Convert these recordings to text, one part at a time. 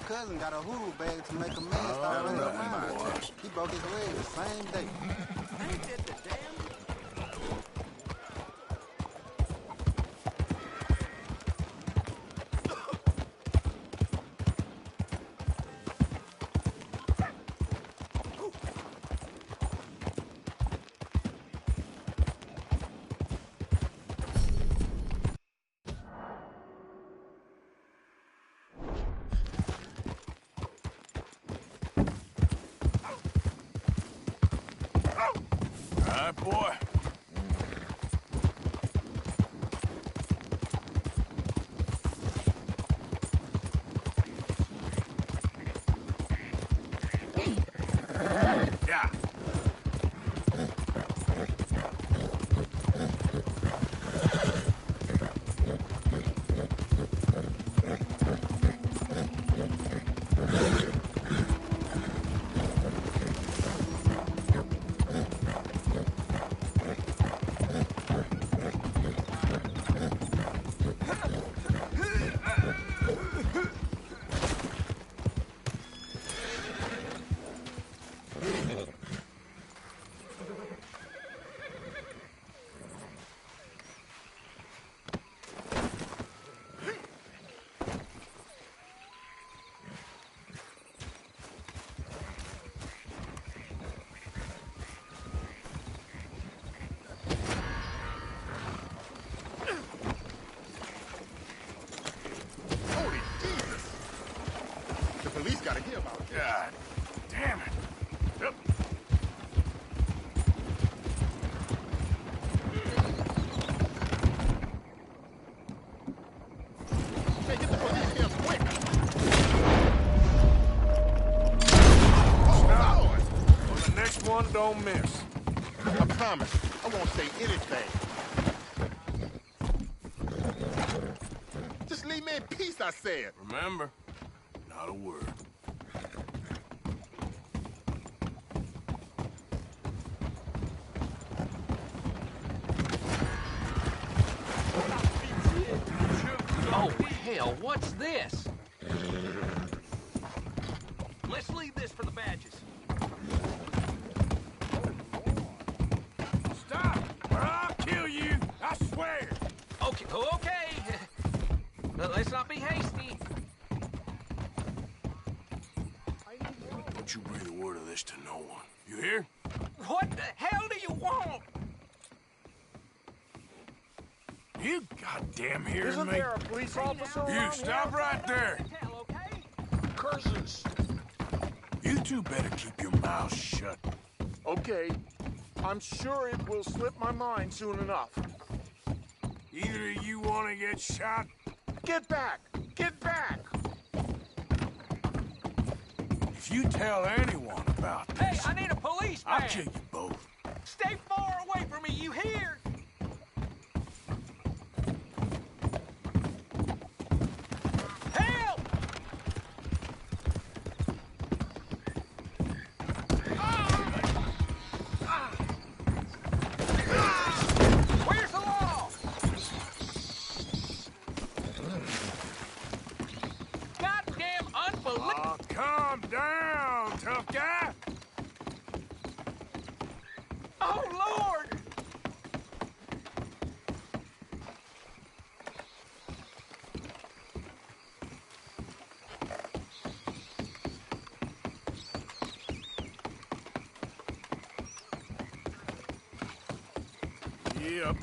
cousin got a hoodoo bag to make a man start running her mind. He broke his leg the same day. Ain't that the damn? Boy. Yeah. Police gotta hear about it. God damn it. Yep. Hey, get the police here quick. Stop. Well, the next one don't miss. I promise, I won't say anything. Just leave me in peace, I said. Remember, not a word. Oh, hell, what's this? Let's leave this for the badges. Stop, or I'll kill you, I swear. Okay, okay. Let's not be hasty. Don't you breathe a word of this to no one. You hear? What the hell do you want? You goddamn hearing Isn't me? there a police officer You around stop here? right there. Curses. You two better keep your mouths shut. Okay. I'm sure it will slip my mind soon enough. Either of you want to get shot? Get back! Get back! If you tell anyone about Hey, this, I need a policeman! I'll kill you both. Stay far away from me, you hear? Help! Where's the law? Goddamn unbelievable! Calm down, tough guy. Oh, Lord! Yep.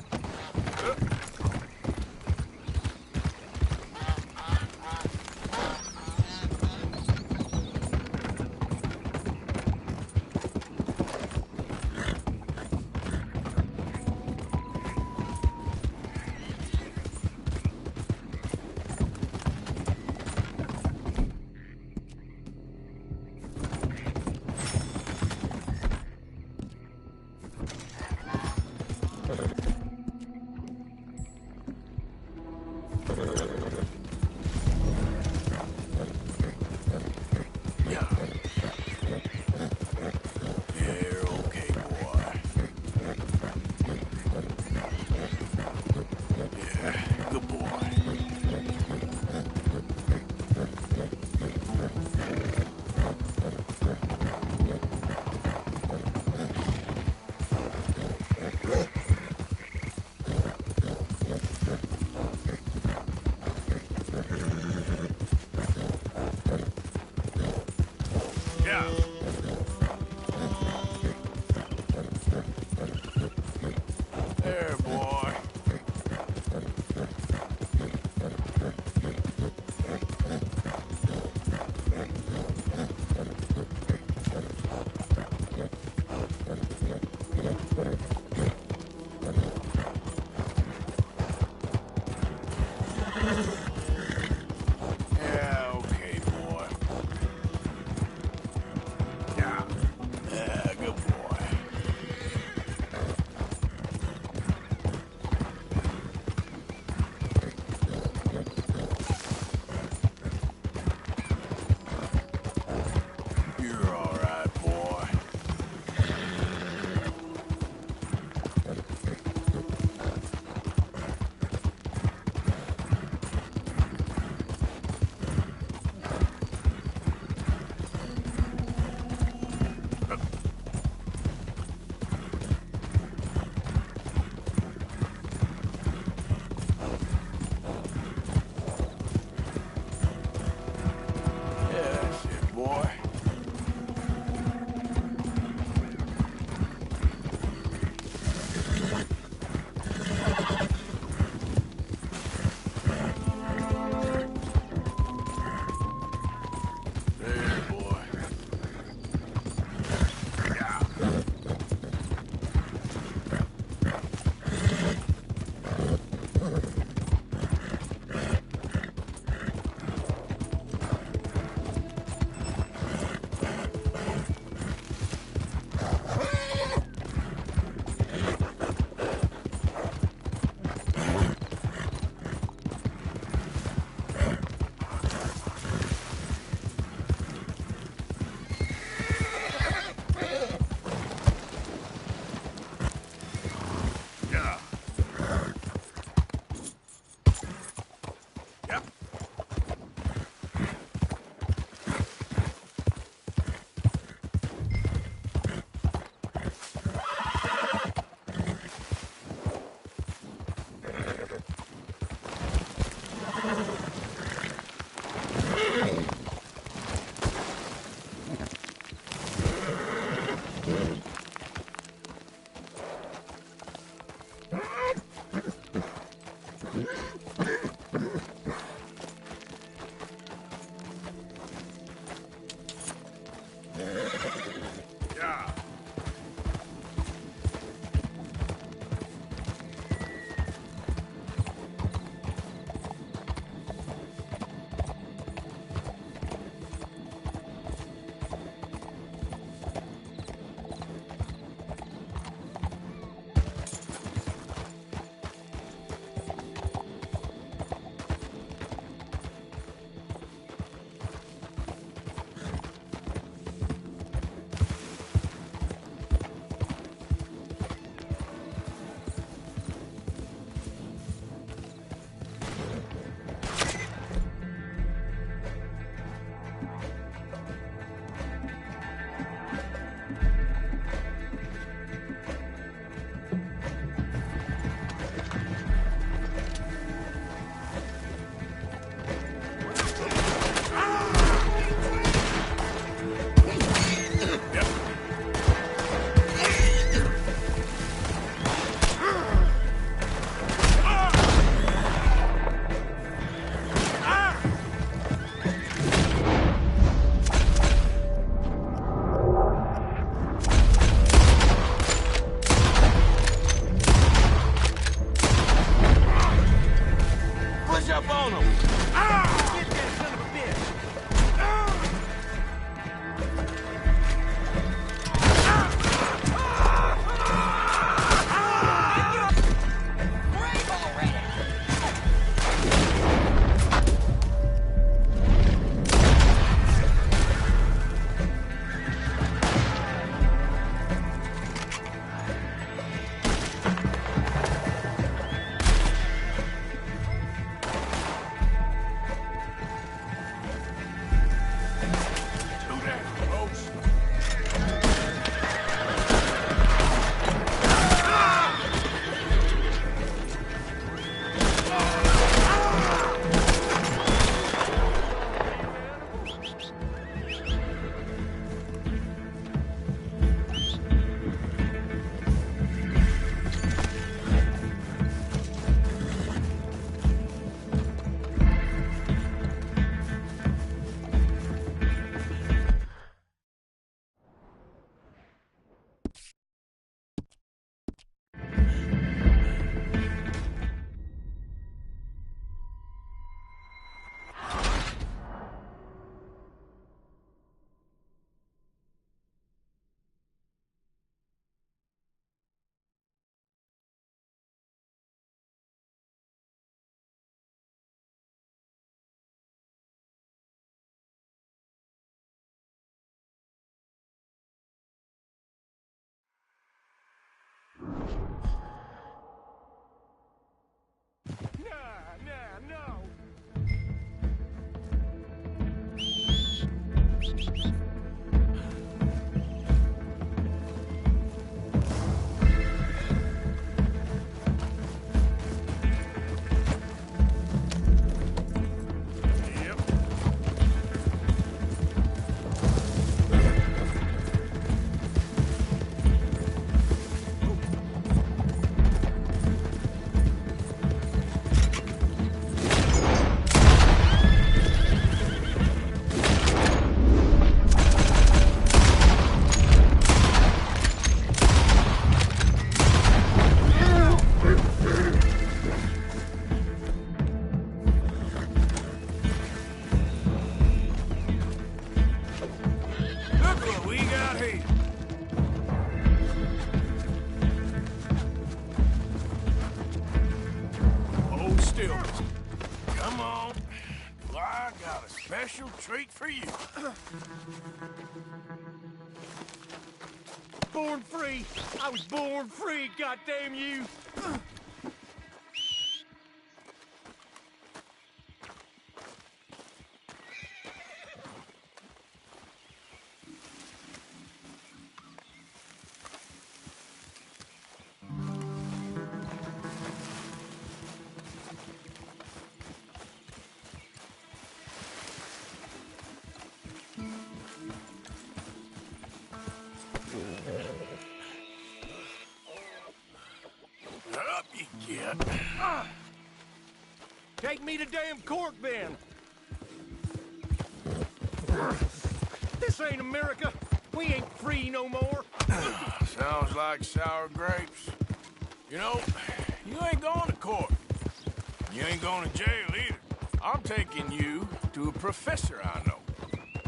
on him! Ah! Get that son of a bitch! Brave already! No. Look what we got here. Hold still. Come on. Well, I got a special treat for you. Born free. I was born free, goddamn you. Up you get. Take me to damn court, then. This ain't America. We ain't free no more. Sounds like sour grapes. You know, you ain't going to court. You ain't going to jail either. I'm taking you to a professor I know.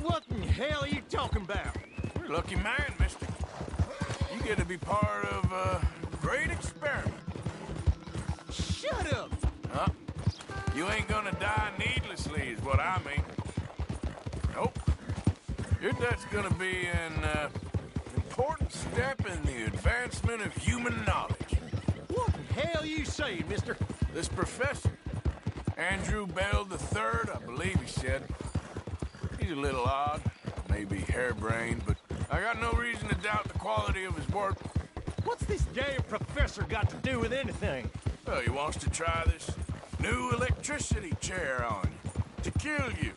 What in hell are you talking about? You're a lucky man, mister. You get to be part of a great experiment. Shut up! Huh? You ain't gonna die needlessly is what I mean. Nope. Your death's gonna be an important step in the advancement of human knowledge. What in hell are you saying, mister? This professor, Andrew Bell III, I believe he said. He's a little odd, maybe harebrained, but I got no reason to doubt the quality of his work. What's this damn professor got to do with anything? Well, he wants to try this new electricity chair on you, to kill you.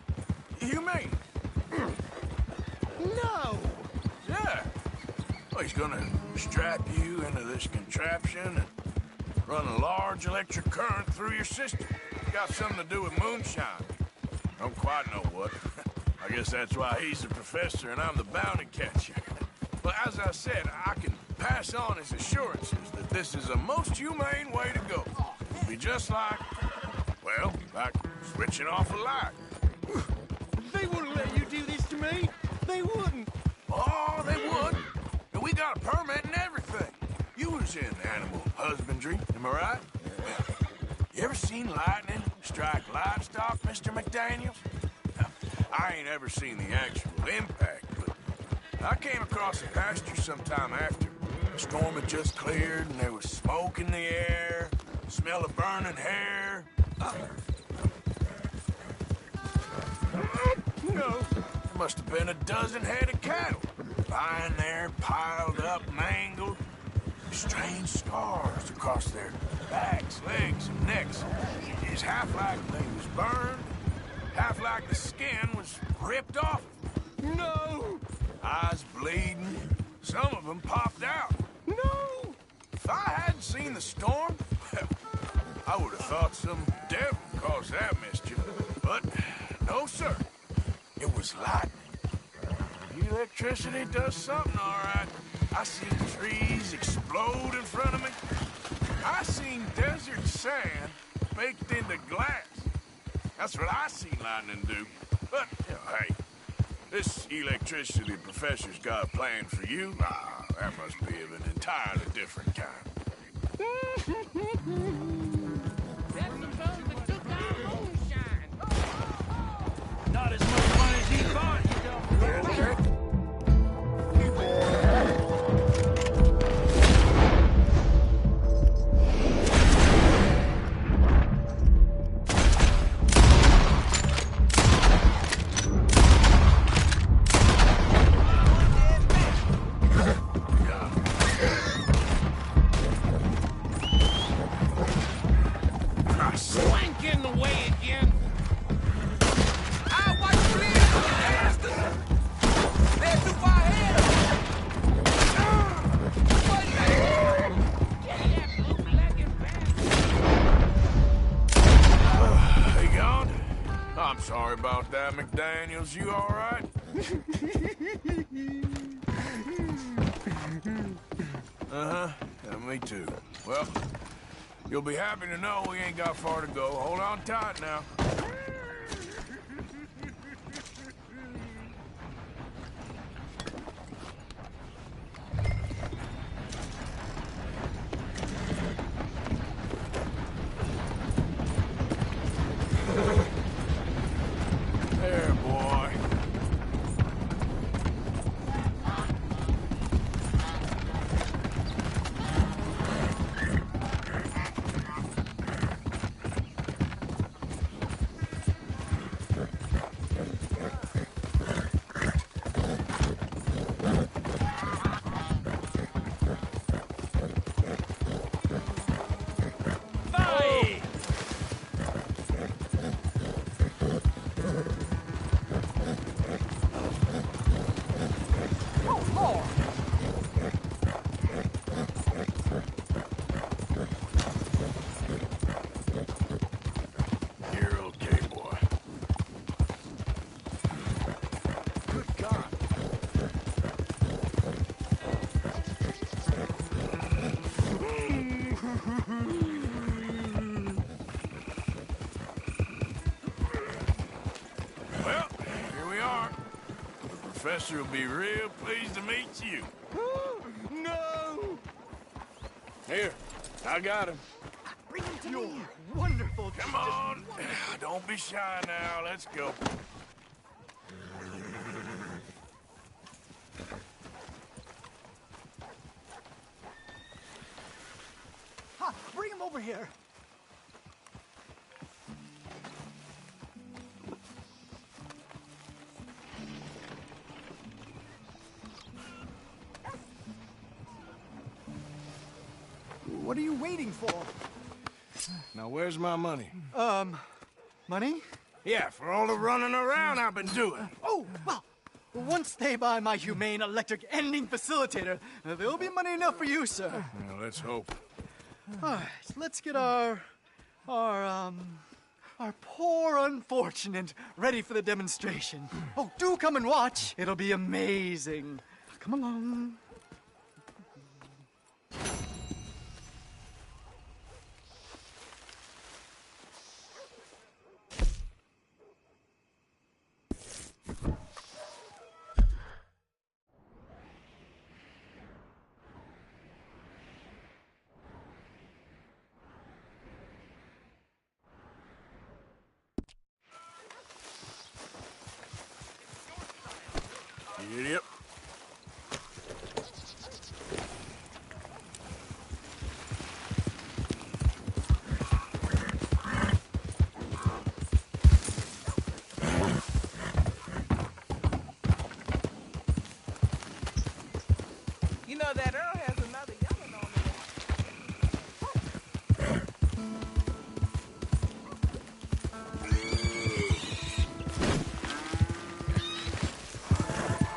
Humane. No! Yeah. Well, he's gonna strap you into this contraption and run a large electric current through your system. Got something to do with moonshine. Don't quite know what. I guess that's why he's the professor and I'm the bounty catcher. But as I said, I can pass on his assurances that this is a most humane way to go. Be just like, well, like switching off a light. They wouldn't let you do this to me. They wouldn't. Oh, they would. And we got a permit and everything. You was in animal husbandry, am I right? You ever seen lightning strike livestock, Mr. McDaniels? Now, I ain't ever seen the actual impact, but I came across a pasture sometime after. The storm had just cleared and there was smoke in the air, smell of burning hair. No. There must have been a dozen head of cattle lying there, piled up, mangled. Strange scars across their backs, legs, and necks. It's half like they was burned, half like the skin was ripped off. No. Eyes bleeding. Some of them popped out. No. If I hadn't seen the storm, I would have thought some devil caused that mischief. But no, sir. It was lightning. Electricity does something, all right. I seen trees explode in front of me. I seen desert sand baked into glass. That's what I seen lightning do. But, you know, hey, this electricity professor's got a plan for you. Ah, that must be of an entirely different kind. That's the fellas that took our moonshine. Not as much fun as he thought, you dumb. Swank in the way again. I watch you leave, bastards. They're too far ahead of us. What the hell? Get that blue-blackened bastard. They gone? I'm sorry about that, McDaniels. You all right? Yeah, me too. Well, you'll be happy to know we ain't got far to go. Hold on tight now. There, boy. Bye! Oh, Lord. You're okay, boy. Good God. Well, here we are. The professor will be real pleased to meet you. No. Here, I got him. Bring him to me. Wonderful. Come on. Don't be shy now. Let's go. Ha, bring him over here. What are you waiting for? Now, where's my money? Money? Yeah, for all the running around I've been doing. Oh, well, once they buy my humane electric ending facilitator, there'll be money enough for you, sir. Well, let's hope. All right, let's get our poor unfortunate ready for the demonstration. Oh, do come and watch. It'll be amazing. Come along. Giddy up. You know that Earl has another yelling on the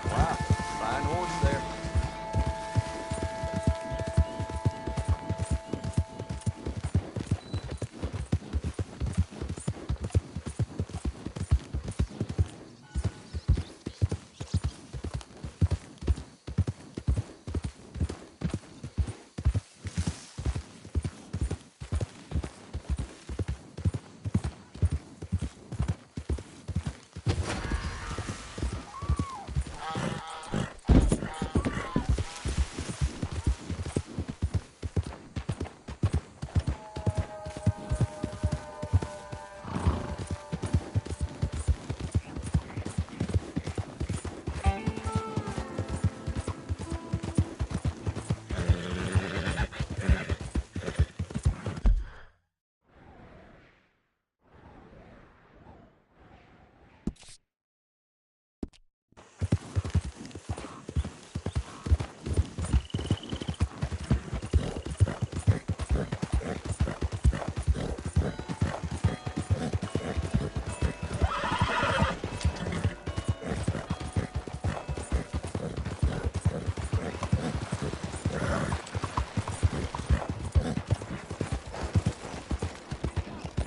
Wow, fine horse there.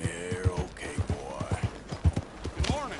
You're okay, boy. Good morning.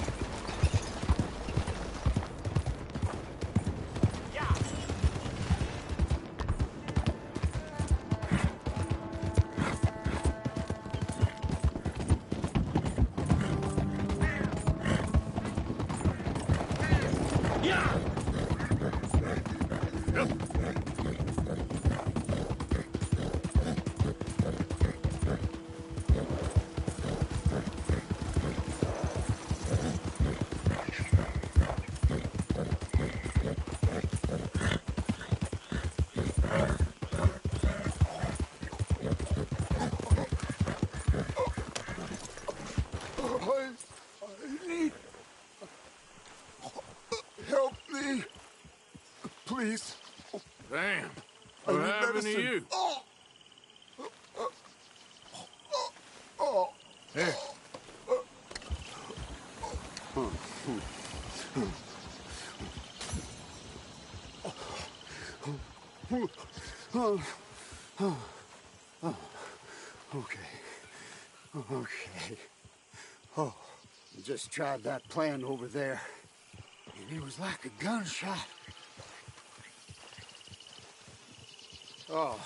I need help me, please. Damn. I What need happened to medicine. you? Oh, Here. Okay. Okay. Oh, I just tried that plan over there, and it was like a gunshot. Oh.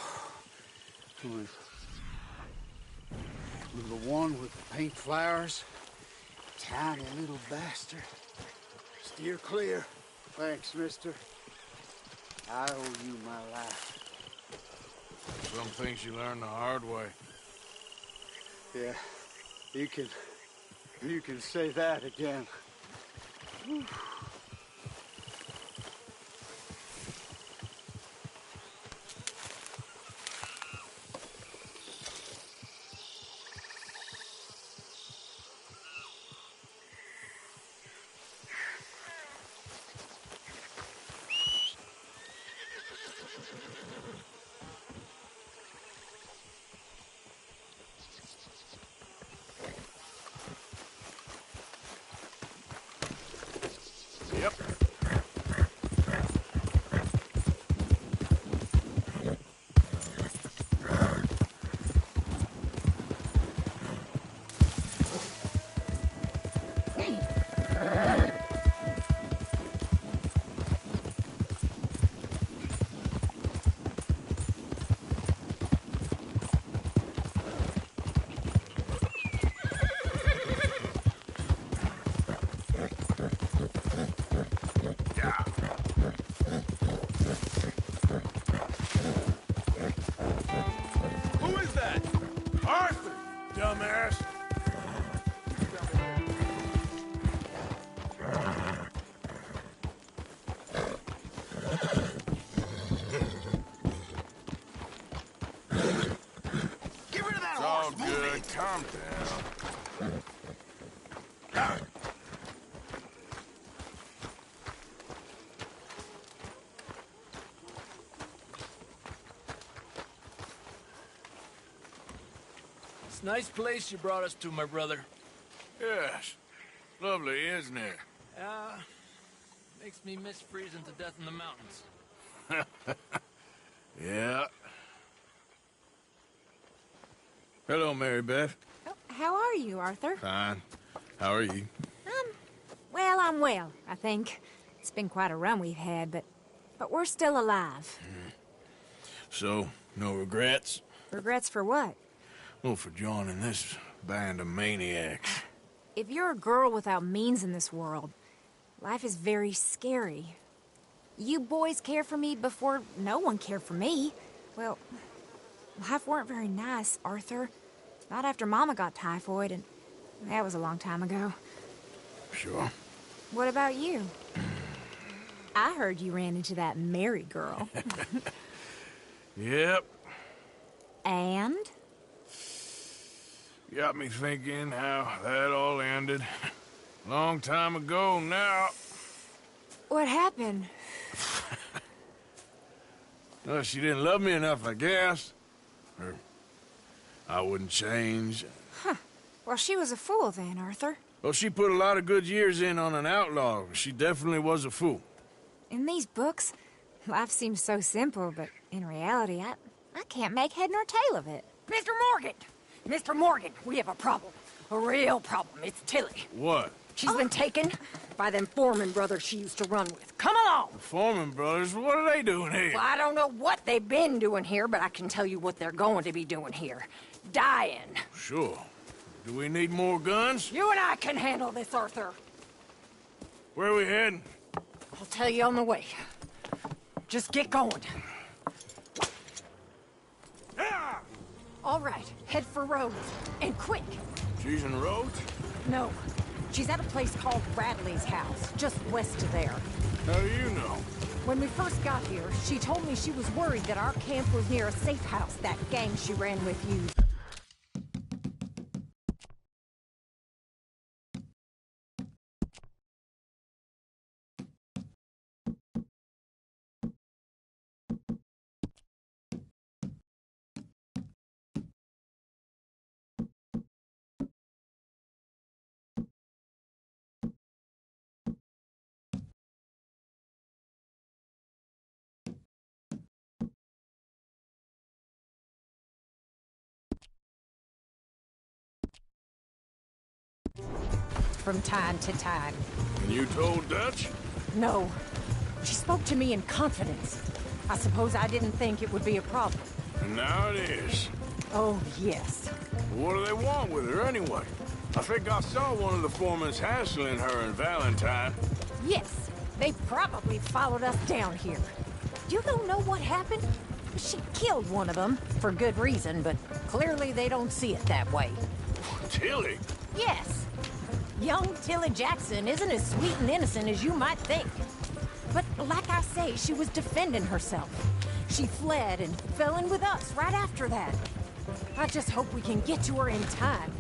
With the one with the pink flowers, tiny little bastard. Steer clear. Thanks, mister. I owe you my life. Some things you learn the hard way. Yeah, you can say that again. Whew. Yep. who is that? Arthur, dumbass. all good. Calm down. It's a nice place you brought us to, my brother. Yes. Lovely, isn't it? Makes me miss freezing to death in the mountains. Yeah. Hello, Mary Beth. Oh, how are you, Arthur? Fine. How are you? Well, I'm well, I think. It's been quite a run we've had, but we're still alive. So, no regrets? Regrets for what? Well, for joining this band of maniacs. If you're a girl without means in this world, life is very scary. You boys cared for me before no one cared for me. Well, life weren't very nice, Arthur. Not after Mama got typhoid, and that was a long time ago. Sure. What about you? I heard you ran into that Mary girl. Yep. And? Got me thinking how that all ended. Long time ago now. What happened? Well, she didn't love me enough, I guess. Or I wouldn't change. Well, she was a fool then, Arthur. Well, she put a lot of good years in on an outlaw. She definitely was a fool. In these books, life seems so simple, but in reality, I can't make head nor tail of it. Mr. Morgan! Mr. Morgan, we have a problem. A real problem. It's Tilly. What? She's been taken by them Foreman brothers she used to run with. Come along! The Foreman brothers? What are they doing here? Well, I don't know what they've been doing here, but I can tell you what they're going to be doing here. Dying. Sure. Do we need more guns? You and I can handle this, Arthur. Where are we heading? I'll tell you on the way. Just get going. All right, head for Rhodes. And quick. She's in Rhodes? No, she's at a place called Bradley's house, just west of there. How do you know? When we first got here, she told me she was worried that our camp was near a safe house that gang she ran with used. From time to time. And you told Dutch? No. She spoke to me in confidence. I suppose I didn't think it would be a problem. And now it is. Oh, yes. What do they want with her anyway? I think I saw one of the foremans hassling her and Valentine. Yes. They probably followed us down here. You don't know what happened? She killed one of them, for good reason, but clearly they don't see it that way. Tilly? Yes. Young Tilly Jackson isn't as sweet and innocent as you might think. But like I say, she was defending herself. She fled and fell in with us right after that. I just hope we can get to her in time.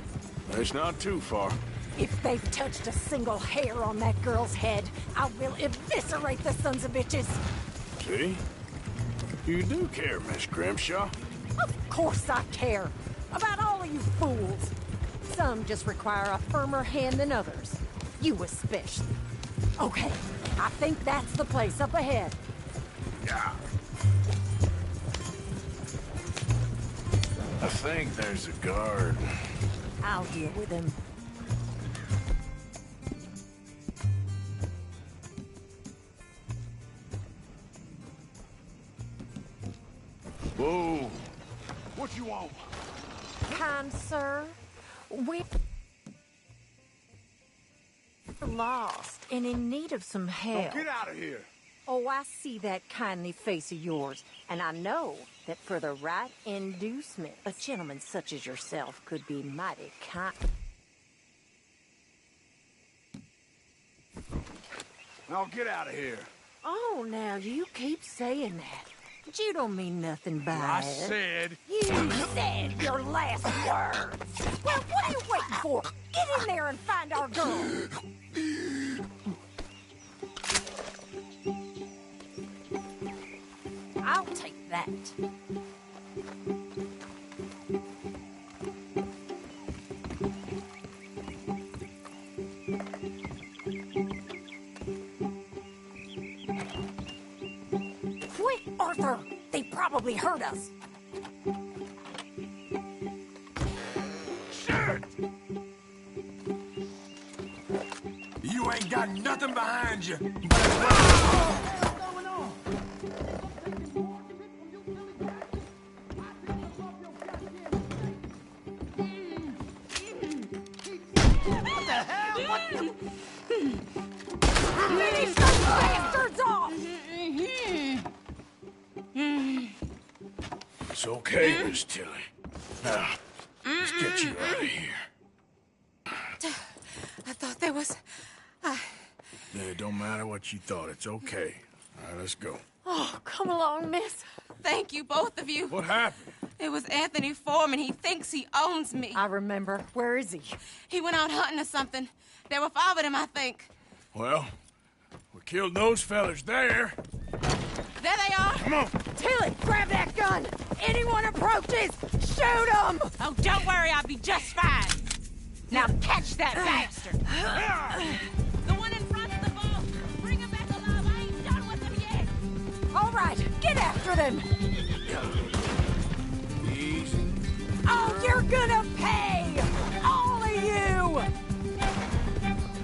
It's not too far. If they've touched a single hair on that girl's head, I will eviscerate the sons of bitches. See? You do care, Miss Grimshaw. Of course I care. About all of you fools. Some just require a firmer hand than others. You especially. Okay, I think that's the place up ahead. Yeah. I think there's a guard. I'll deal with him. Whoa. What you want? Kind sir, we're lost and in need of some help. Get out of here. Oh, I see that kindly face of yours, and I know that for the right inducement, a gentleman such as yourself could be mighty kind. Now get out of here. Oh, now you keep saying that. But you don't mean nothing by I it. said... You said your last words. Well, what are you waiting for? Get in there and find our girl. I'll take that. Quick, Arthur! They probably heard us. Shit! You ain't got nothing behind you. Finish those bastards off! It's okay, Miss Tilly. Now, let's get you out of here. I thought there was... Yeah, it don't matter what you thought. It's okay. All right, let's go. Oh, come along, miss. Thank you, both of you. What happened? It was Anthony Foreman. He thinks he owns me. I remember. Where is he? He went out hunting or something. There were 5 of them, I think. Well, we killed those fellas there. There they are. Come on. Tilly, grab that gun! Anyone approaches, shoot them! Oh, don't worry. I'll be just fine. Now catch that bastard! The one in front's the boss. Bring him back alive. I ain't done with him yet. All right, get after them! Easy. Oh, you're gonna pay! All of you!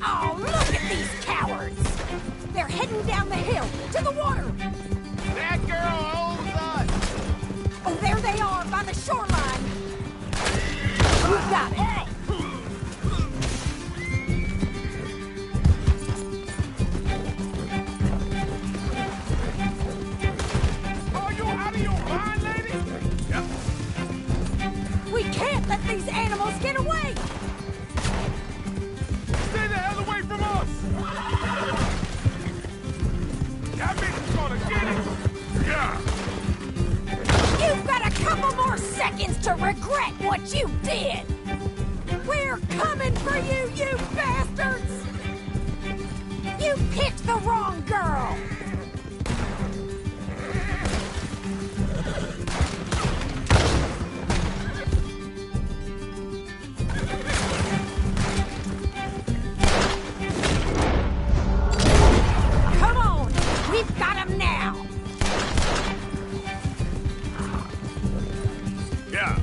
Oh, look at these cowards! They're heading down the hill, to the water! That girl owns us! Oh, there they are, by the shoreline! You got it! Are you out of your mind, lady? Yep. We can't let these animals get away! Stay the hell away from us! That bitch is gonna get it! Yeah. You've got a couple more seconds to regret what you did! We're coming for you, you bastards! You picked the wrong girl! Come on! We've got him now! Yeah.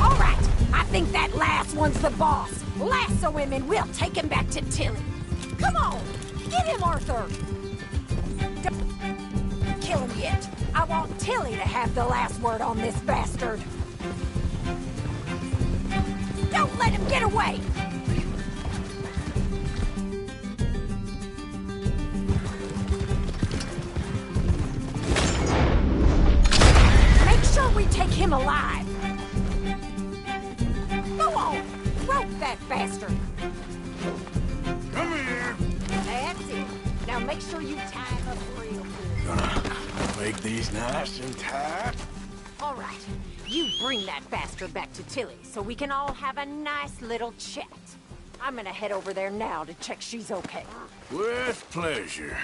All right, I think that last one's the boss. Lasso him and we'll take him back to Tilly. Come on, get him, Arthur. Don't kill him yet. I want Tilly to have the last word on this bastard. Don't let him get away. Make sure we take him alive. Go on, rope that bastard. Come here. That's it. Now make sure you tie him up real good. Gonna make these nice and tight. All right, you bring that bastard back to Tilly so we can all have a nice little chat. I'm gonna head over there now to check she's okay. With pleasure.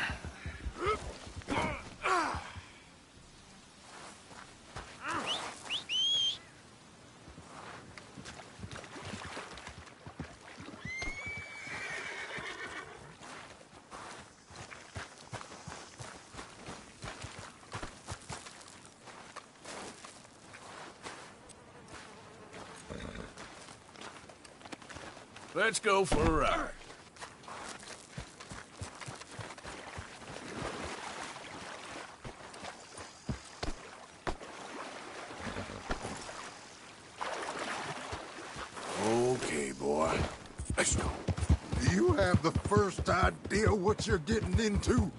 Let's go for a ride. Okay, boy. Let's go. Do you have the first idea what you're getting into?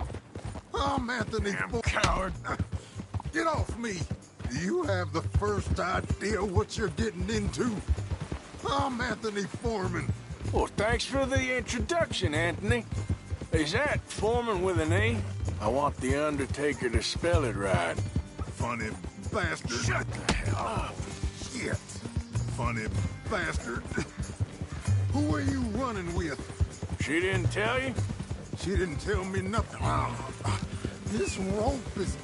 I'm Anthony. Damn coward. Get off me. Do you have the first idea what you're getting into? I'm Anthony Foreman. Well, thanks for the introduction, Anthony. Is that Foreman with an E? I want the Undertaker to spell it right. Funny bastard. Shut the hell up. Shit. Funny bastard. Who are you running with? She didn't tell you? She didn't tell me nothing. This rope is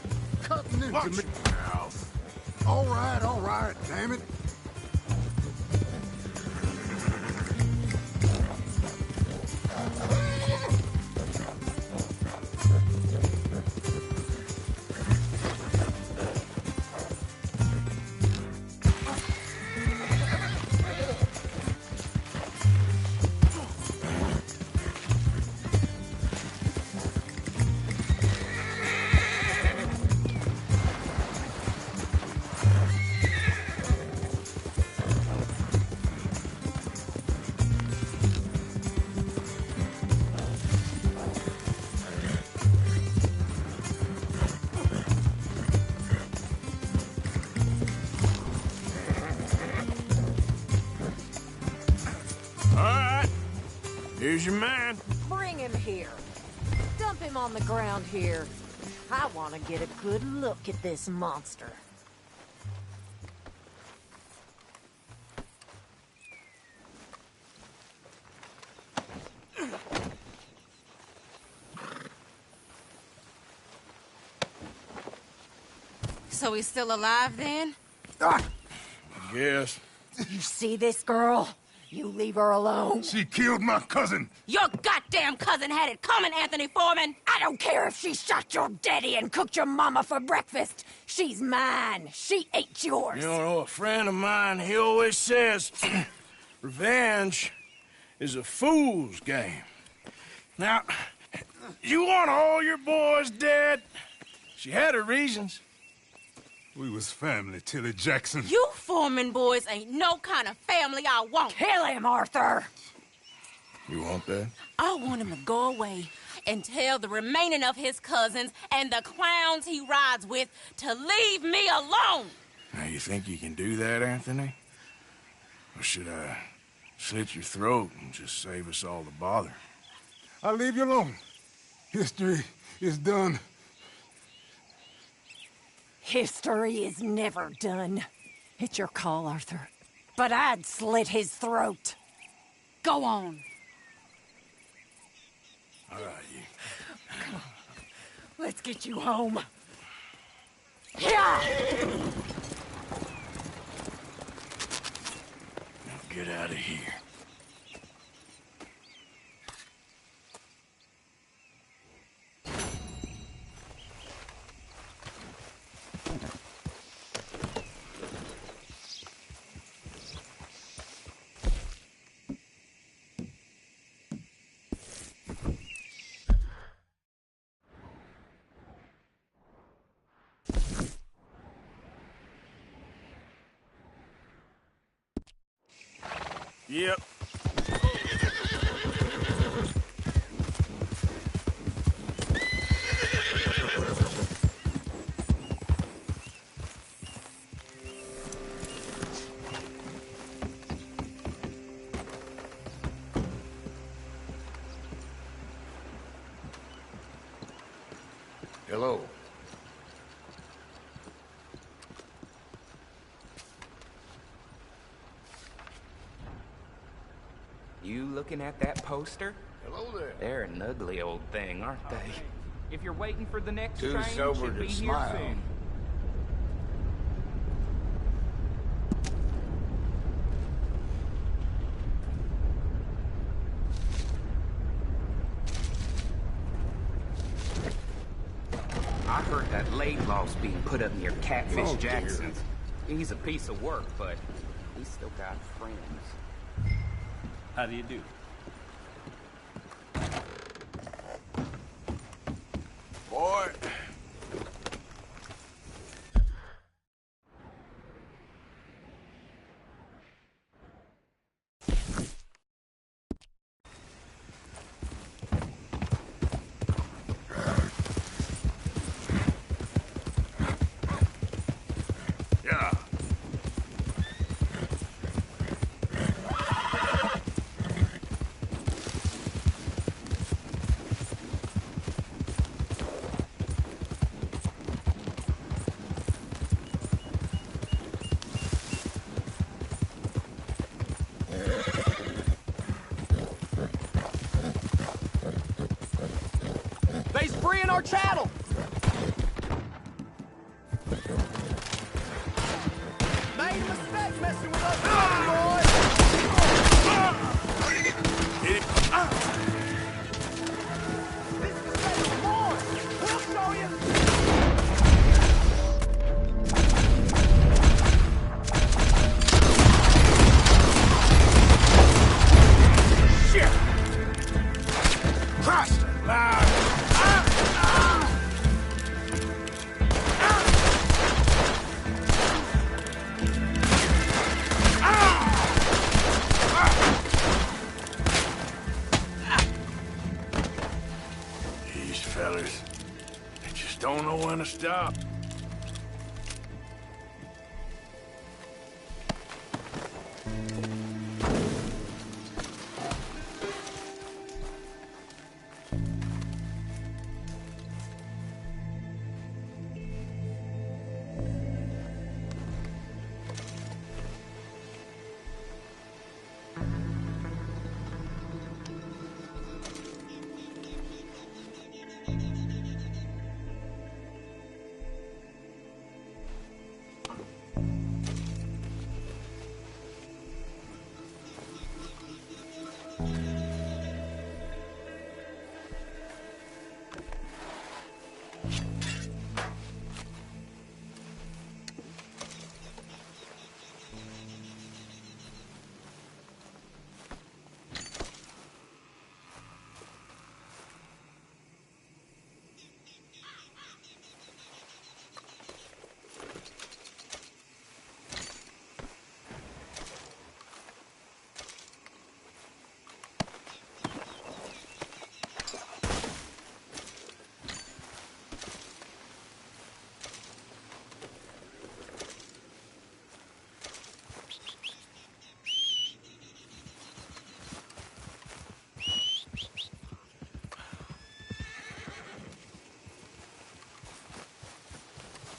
cutting into Watch me. your mouth. All right, damn it. Here's your man. Bring him here. Dump him on the ground here. I want to get a good look at this monster. So he's still alive then? Yes. You see this girl? You leave her alone. She killed my cousin. Your goddamn cousin had it coming, Anthony Foreman! I don't care if she shot your daddy and cooked your mama for breakfast. She's mine. She ate yours. You know, a friend of mine, he always says, revenge is a fool's game. Now, you want all your boys dead? She had her reasons. We was family, Tilly Jackson. You Foreman boys ain't no kind of family I want. Kill him, Arthur. You want that? I want him to go away and tell the remaining of his cousins and the clowns he rides with to leave me alone. Now, you think you can do that, Anthony? Or should I slit your throat and just save us all the bother? I'll leave you alone. History is done. History is never done. It's your call, Arthur. But I'd slit his throat. Go on. All right, you. Come on. Let's get you home. Yeah! Now get out of here. Yep. Hello. You looking at that poster? Hello there. They're an ugly old thing, aren't they? If you're waiting for the next Too train, sober should to be here smile. soon. I heard that Laidlaw's being put up near Catfish Oh, dear. Jackson's. He's a piece of work, but he's still got friends. How do you do? Boy. our chattel! Made a mistake messing with us, boys! Hit it. This is Capítulo. We'll show you! Shit! Christ alive! These fellas, they just don't know when to stop.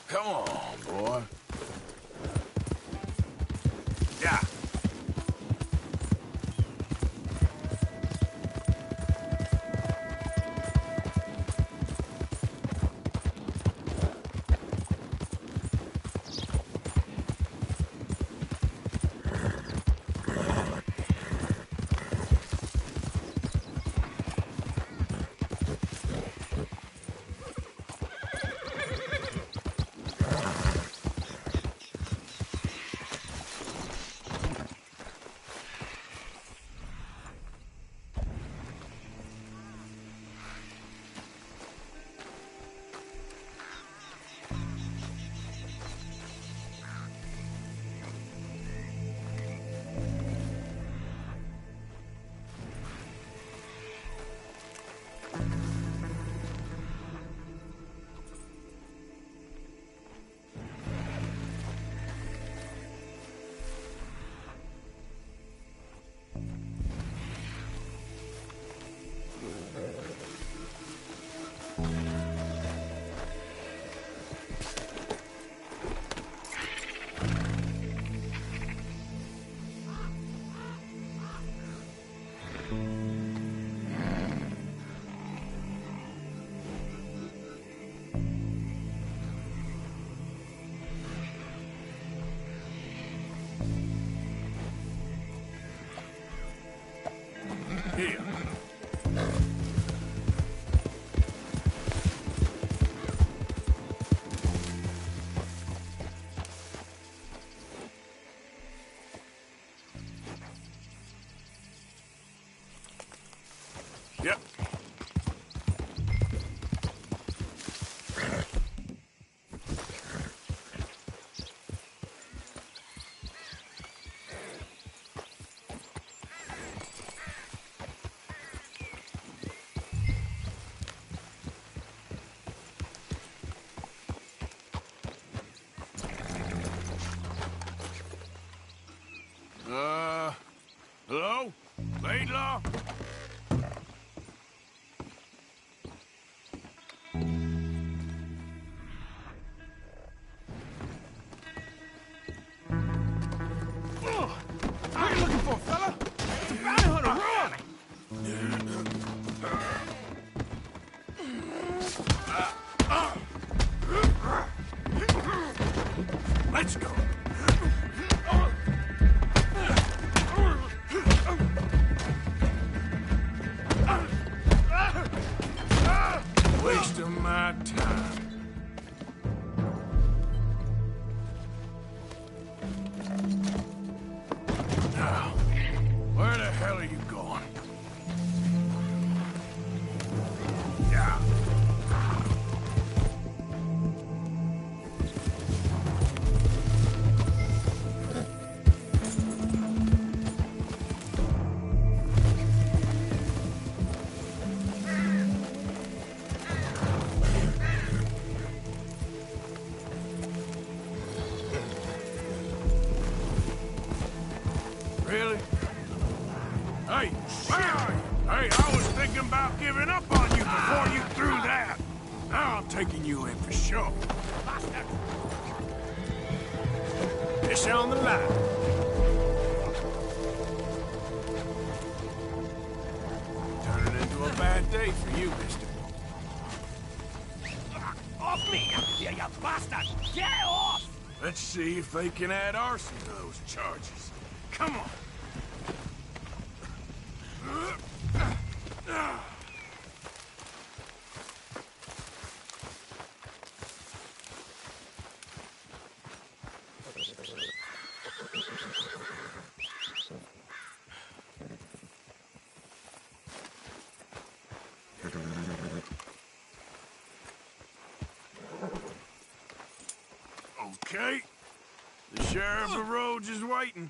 Come on, boy. Yeah. Let's go. Waste of my time. Now, where the hell are you going? Yeah. Really? Hey, where are you? Hey, I was thinking about giving up on you before you threw that. Now I'm taking you in for sure. Bastard! Fish on the line. Turning into a bad day for you, mister. Off me, you bastard! Get off! Let's see if they can add arson to those charges. Come on. Okay. The sheriff of Rhodes is waiting.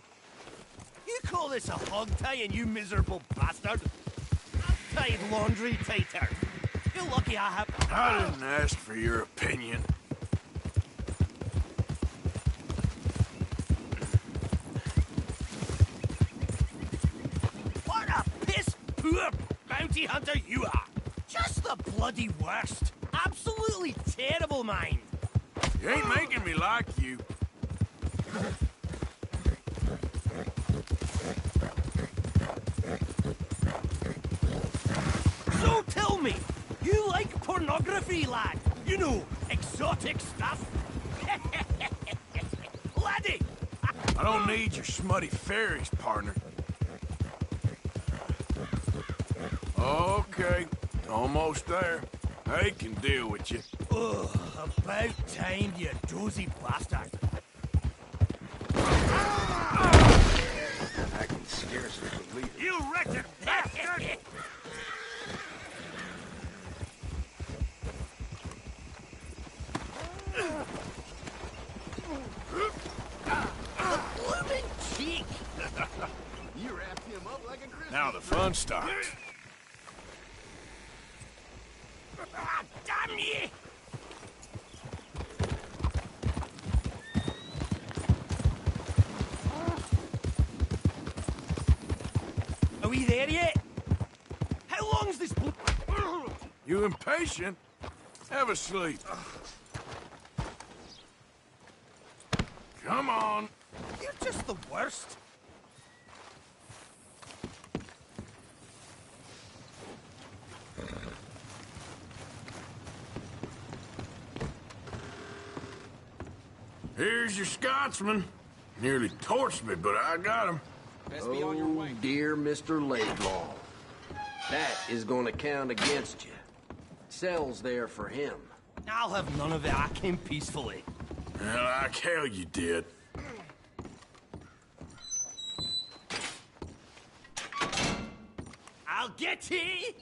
You call this a hog tie, you miserable bastard? I've tied laundry tighter. You're lucky I have... I didn't ask for your opinion. What a piss-poor bounty hunter you are! Just the bloody worst! Absolutely terrible mind! You ain't making me like you. So tell me, you like pornography, lad? You know, exotic stuff? Laddie! I don't need your smutty fairies, partner. Okay, almost there. I can deal with you. Oh, about time, you dozy bastard. I can scarcely believe it. You wretched bastard! The blooming cheek! You wrapped him up like a Christmas Now the fun starts. Ah, damn ye! Are we there yet? How long's this You impatient? Have a sleep. Come on. You're just the worst. Here's your Scotsman. Nearly torched me, but I got him. Oh, dear Mr. Laidlaw. That is going to count against you. Cell's there for him. I'll have none of it. I came peacefully. Well, like hell you did. I'll get ye!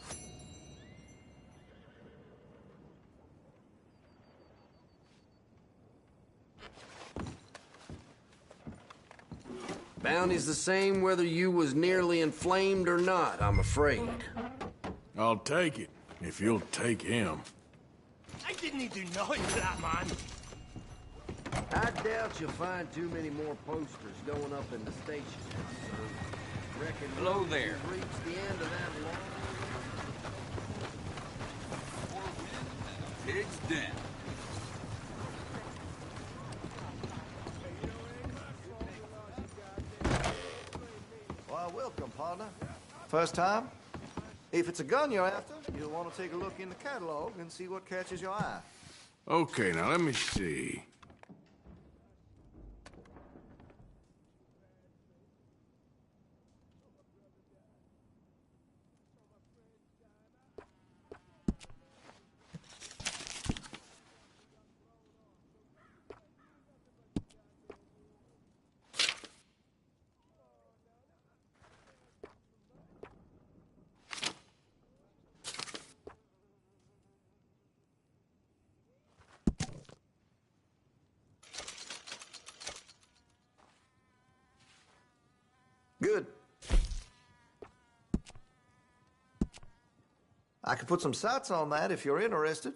Bounty's the same whether you was nearly inflamed or not, I'm afraid. I'll take it, if you'll take him. I didn't do nothing to that man. I doubt you'll find too many more posters going up in the station house, sir. Reckon Hello there. we've reached the end of that long... Pig's Den. Why, welcome, partner. First time? If it's a gun you're after, you'll want to take a look in the catalog and see what catches your eye. Okay, now let me see. Good. I could put some sights on that if you're interested.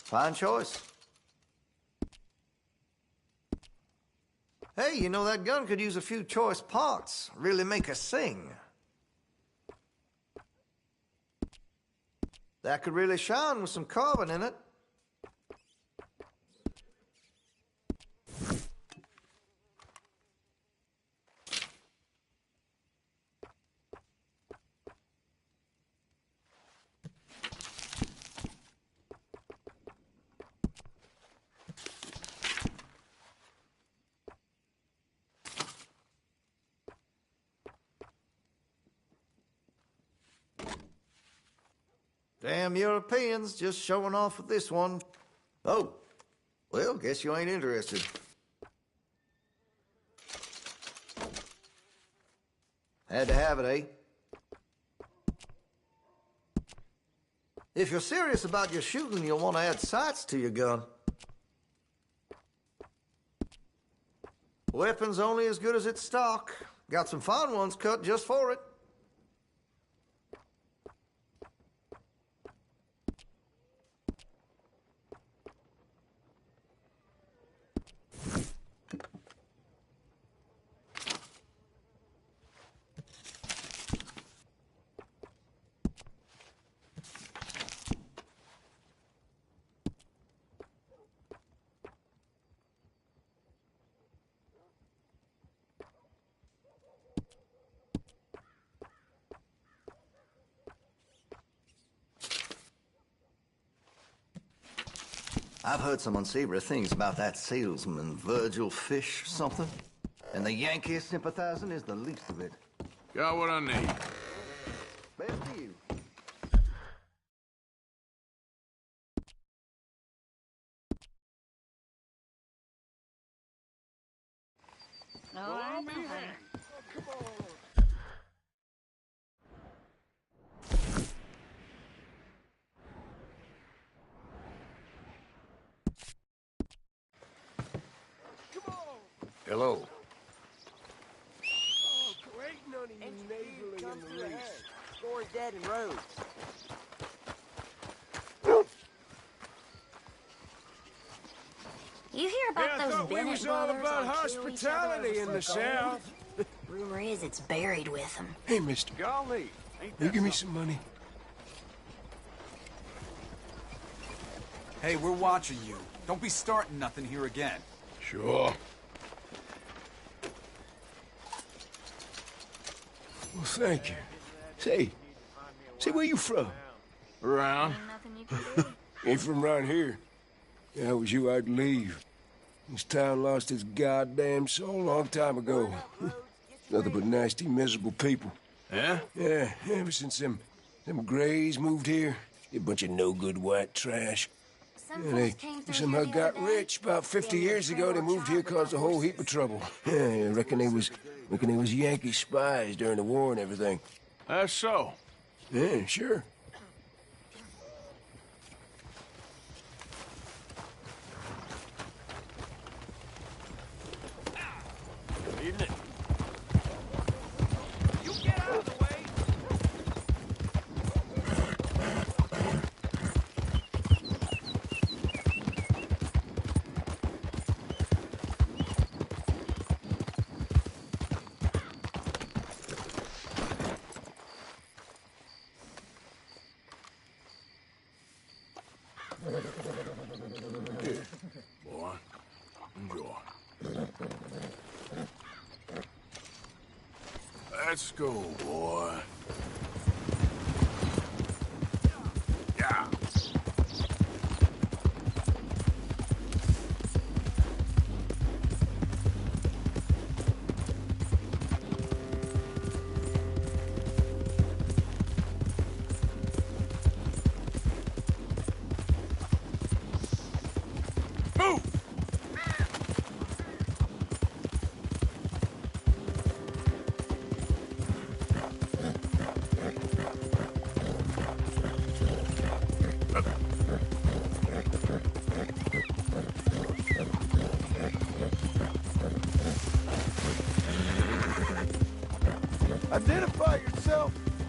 Fine choice. Hey, you know, that gun could use a few choice parts. Really make us sing. That could really shine with some carbon in it. Damn Europeans just showing off with this one. Oh, well, guess you ain't interested. Had to have it, eh? If you're serious about your shooting, you'll want to add sights to your gun. Weapon's only as good as its stock. Got some fine ones cut just for it. I've heard some unsavory things about that salesman, Virgil Fish or something. And the Yankee sympathizing is the least of it. Got what I need. Best to you. All right, come on. Hello. Oh, great, none of you nasally in the least. Scoring dead in roads. You hear about those we Bennett was all brothers about on kill each other hospitality in over the some gold? South. Rumor is it's buried with them. Hey, mister. Golly. Will you give me some money? Hey, we're watching you. Don't be starting nothing here again. Sure. Well, thank you. Say, where you from? Around. Ain't from around here. If I was you, I'd leave. This town lost its goddamn soul a long time ago. Nothing but nasty, miserable people. Yeah? Yeah, ever since them Grays moved here, a bunch of no-good white trash. Yeah, they somehow got rich about 50 years ago. They moved here, caused a whole heap of trouble. Yeah, I reckon they was Yankee spies during the war and everything. That's so. Yeah, sure. Evening. You get out of the way. Here, boy. Enjoy. Let's go, boy. Yeah.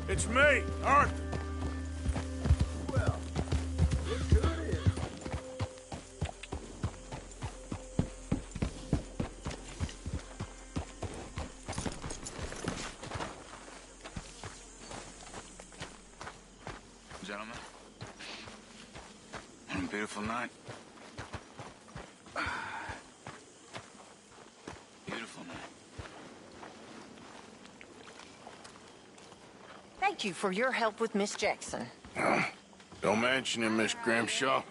It's me, Arthur. Well, look who it is. Gentlemen, what a beautiful night. Beautiful night. Thank you for your help with Miss Jackson. Don't mention it, Miss Grimshaw.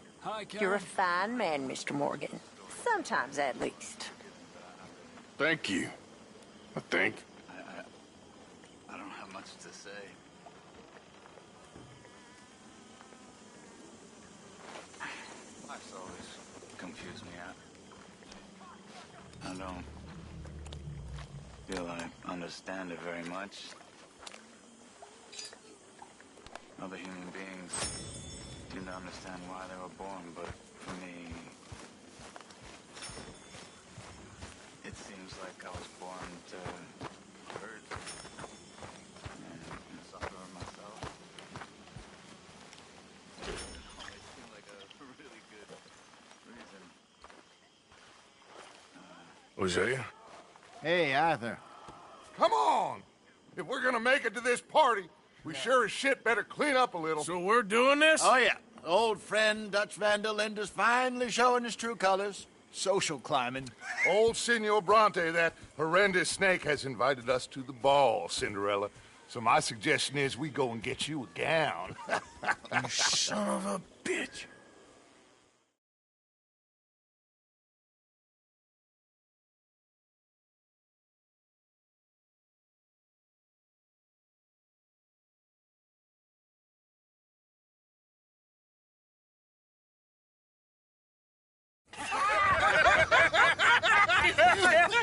You're a fine man, Mr. Morgan. Sometimes, at least. Thank you. I think. I don't have much to say. Life's always confused me out. I don't feel I understand it very much. Other human beings seem to understand why they were born, but for me, it seems like I was born to hurt and suffer myself. It always seemed like a really good reason. Hosea? Hey, Arthur. Come on! If we're gonna make it to this party, we sure as shit better clean up a little. So we're doing this? Oh, yeah. Old friend Dutch Van der Linde's finally showing his true colors. Social climbing. Old Senor Bronte, that horrendous snake, has invited us to the ball, Cinderella. So my suggestion is we go and get you a gown. You son of a bitch.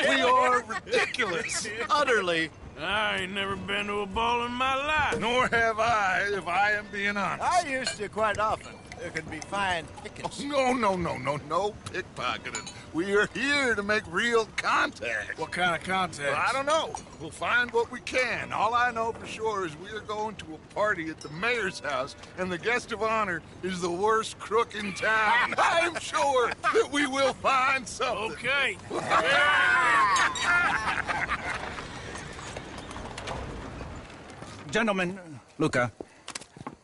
We are ridiculous. Utterly. I ain't never been to a ball in my life. Nor have I, if I am being honest. I used to quite often. There could be fine pickings. Oh, no pickpocketing. We are here to make real contact. What kind of contact? Well, I don't know. We'll find what we can. All I know for sure is we are going to a party at the mayor's house, and the guest of honor is the worst crook in town. I'm sure that we will find something. Okay. Gentlemen, Luca,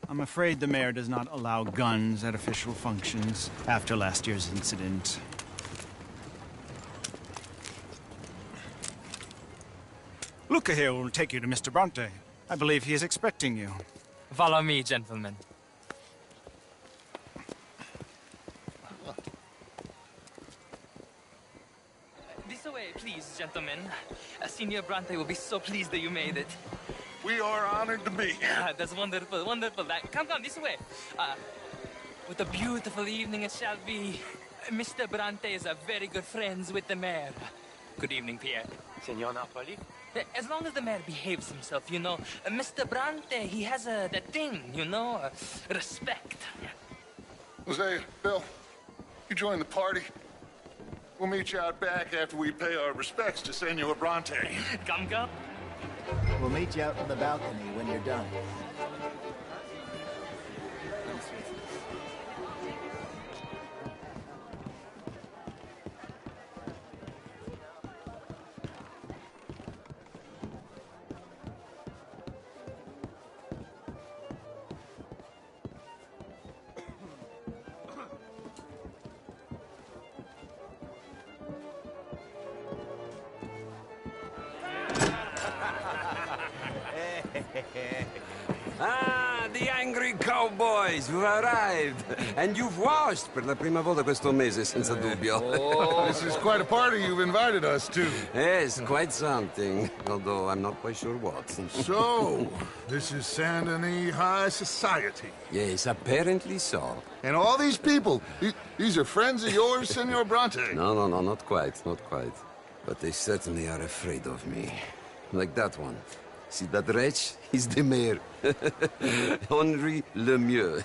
I'm afraid the mayor does not allow guns at official functions after last year's incident. Luca here will take you to Mr. Bronte. I believe he is expecting you. Follow me, gentlemen. This way, please, gentlemen. Senior Bronte will be so pleased that you made it. We are honored to be here. That's wonderful, wonderful. Come, this way. What a beautiful evening it shall be. Mr. Bronte is very good friends with the mayor. Good evening, Pierre. Senor Napoli? As long as the mayor behaves himself, you know. Mr. Bronte, he has that thing, you know, respect. Jose, Bill, you join the party. We'll meet you out back after we pay our respects to Senor Bronte. Come. We'll meet you out on the balcony when you're done. Ah, the angry cowboys who arrived. And you've washed per la prima volta questo mese, senza dubbio. This is quite a party you've invited us to. Yes, quite something. Although I'm not quite sure what. So, this is Saint Denis High Society. Yes, apparently so. And all these people, these are friends of yours, Senor Bronte? No, not quite, not quite. But they certainly are afraid of me. Like that one. See that wretch? He's the mayor. Henri Lemieux.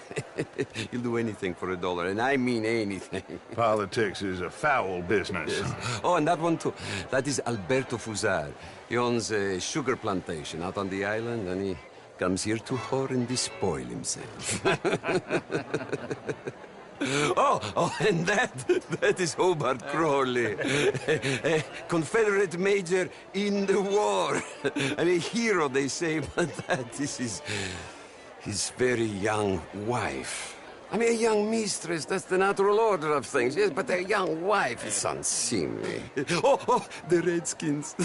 He'll do anything for $1, and I mean anything. Politics is a foul business. Yes. Oh, and that one too. That is Alberto Fusar. He owns a sugar plantation out on the island, and he comes here to whore and despoil himself. Oh, and that is Hobart Crawley, a Confederate major in the war. I mean, hero, they say, but that is his very young wife. I mean, a young mistress, that's the natural order of things, yes, but a young wife is unseemly. Oh, the Redskins.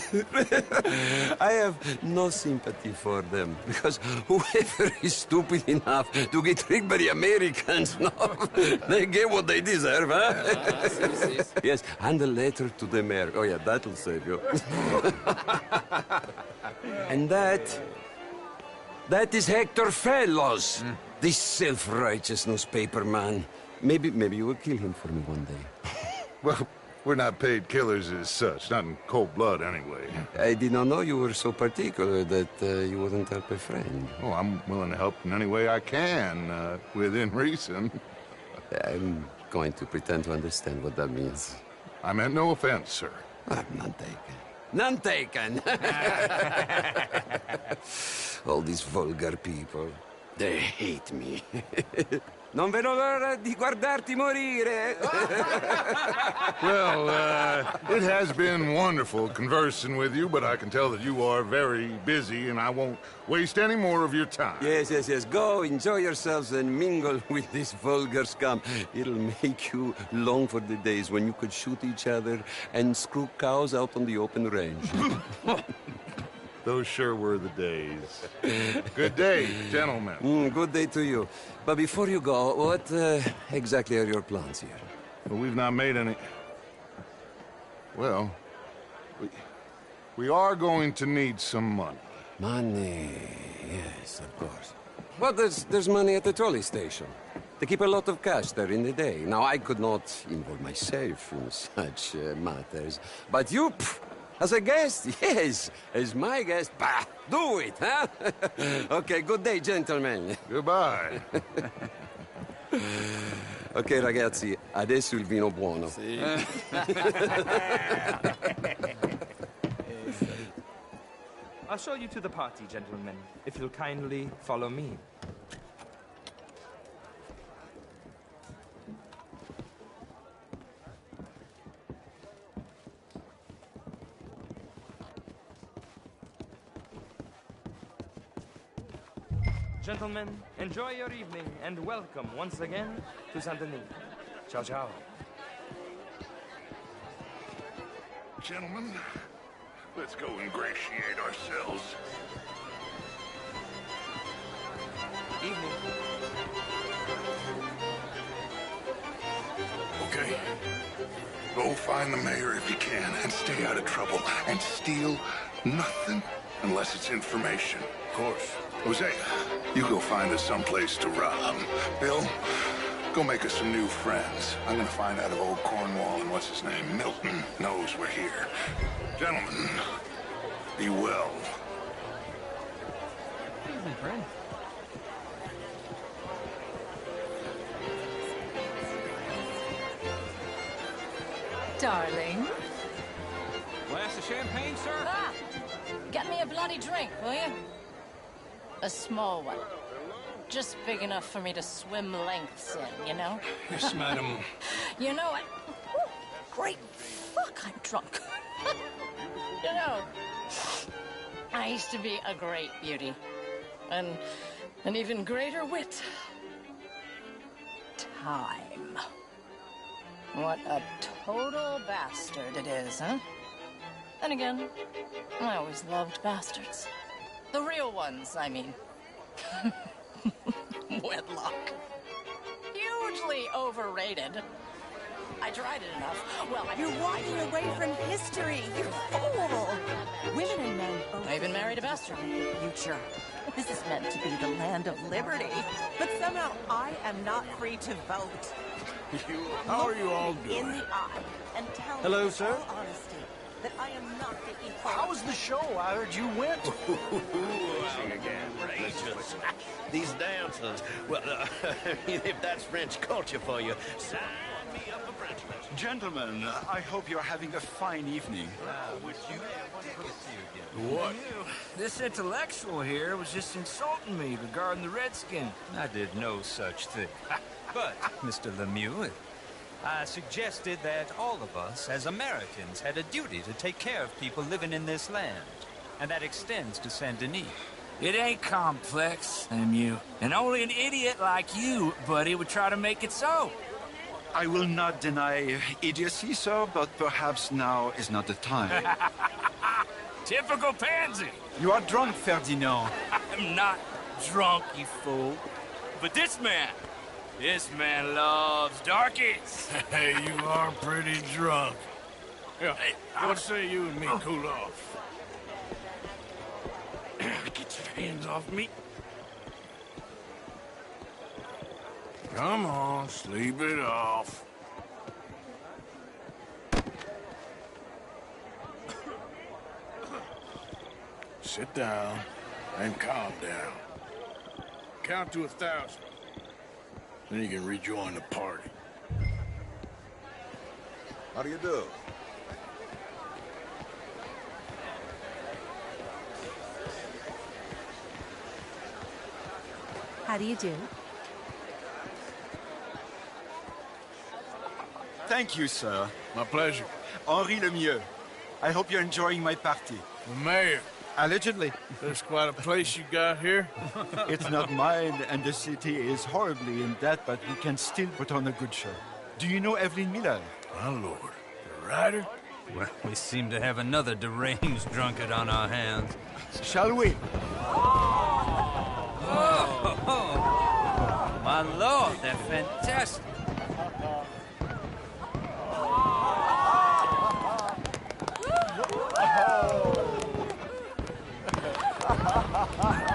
I have no sympathy for them, because whoever is stupid enough to get tricked by the Americans, no, they get what they deserve, huh? Yes, and a letter to the mayor. Oh, yeah, that'll save you. And that is Hector Fellows. This self-righteous newspaper man. Maybe you will kill him for me one day. Well, we're not paid killers as such, not in cold blood anyway. I did not know you were so particular that you wouldn't help a friend. Oh, I'm willing to help in any way I can, within reason. I'm going to pretend to understand what that means. I meant no offense, sir. None taken. None taken! All these vulgar people. They hate me. Non vedo l'ora di guardarti morire. Well, it has been wonderful conversing with you, but I can tell that you are very busy, and I won't waste any more of your time. Yes. Go, enjoy yourselves, and mingle with this vulgar scum. It'll make you long for the days when you could shoot each other and screw cows out on the open range. Those sure were the days. Good day, gentlemen. Good day to you. But before you go, what exactly are your plans here? Well, we've not made any... Well, we are going to need some money. Money, yes, of course. Well, there's money at the trolley station. They keep a lot of cash there in the day. Now, I could not involve myself in such matters. But you... As a guest? Yes. As my guest? Bah, do it, huh? Okay, good day, gentlemen. Goodbye. Ok, ragazzi, adesso il vino buono. Sì. I'll show you to the party, gentlemen, if you'll kindly follow me. Gentlemen, enjoy your evening, and welcome once again to Saint Denis. Ciao, ciao. Gentlemen, let's go ingratiate ourselves. Evening. Okay. Go find the mayor if you can, and stay out of trouble. And steal nothing unless it's information. Of course. Jose, you go find us someplace to rob. Bill, go make us some new friends. I'm gonna find out if old Cornwall and what's his name, Milton, knows we're here. Gentlemen, be well. Evening, friend. Darling. Glass of champagne, sir? Ah! Get me a bloody drink, will you? A small one. Just big enough for me to swim lengths in, you know? Yes, madam. You know what? Great fuck, I'm drunk. You know, I used to be a great beauty. And an even greater wit. Time. What a total bastard it is, huh? Then again, I always loved bastards. The real ones, I mean. Wedlock. Hugely overrated. I tried it enough. Well, You're walking away from history, you fool! Women and men both... I even married a bastard. Future. This is meant to be the land of liberty. But somehow I am not free to vote. How are you all doing? In the eye and tell Hello, me with sir. all honesty that I am not the equal. How was the show? I heard you went. Outrageous. These dancers. Well, if that's French culture for you, Gentlemen, I hope you're having a fine evening. Would you? Good to see you again. What? This intellectual here was just insulting me regarding the redskin. I did no such thing. But, Mr. Lemieux, I suggested that all of us, as Americans, had a duty to take care of people living in this land. And that extends to Saint Denis. It ain't complex, Lemieux. And only an idiot like you, buddy, would try to make it so. I will not deny idiocy, sir, but perhaps now is not the time. Typical pansy. You are drunk, Ferdinand. I'm not drunk, you fool. But this man loves darkies. Hey, you are pretty drunk. Yeah, what say you and me cool off? Get your hands off me. Come on, sleep it off. Sit down and calm down. Count to 1,000. Then you can rejoin the party. How do you do? How do you do? Thank you, sir. My pleasure. Henri Lemieux. I hope you're enjoying my party. The mayor. Allegedly. There's quite a place you got here. It's not mine, and the city is horribly in debt, but we can still put on a good show. Do you know Evelyn Miller? My lord. The writer? Well, we seem to have another deranged drunkard on our hands. Shall we? Oh, my lord, they're fantastic.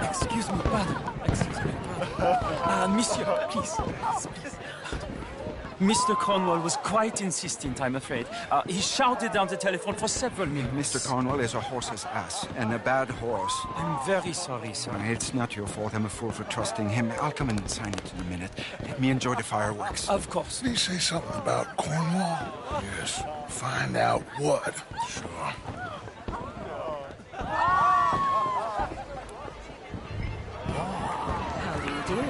Excuse me, pardon. Excuse me, pardon. Monsieur, please. Mr. Cornwall was quite insistent, I'm afraid. He shouted down the telephone for several minutes. Mr. Cornwall is a horse's ass, and a bad horse. I'm very sorry, sir. It's not your fault. I'm a fool for trusting him. I'll come and sign it in a minute. Let me enjoy the fireworks. Of course. Did he say something about Cornwall? Yes. Find out what. Sure. How do you do?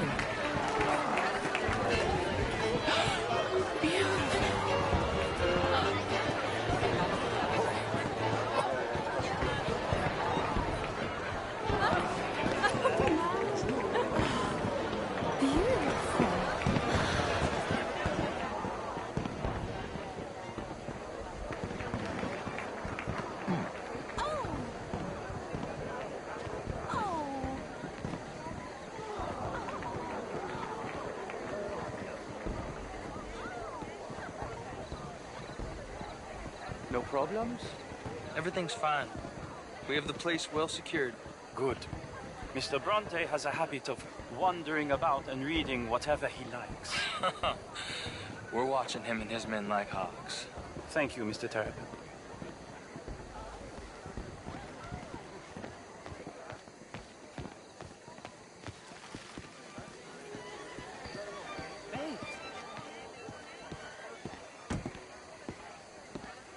No problems? Everything's fine. We have the place well secured. Good. Mr. Bronte has a habit of wandering about and reading whatever he likes. We're watching him and his men like hawks. Thank you, Mr. Terrapin.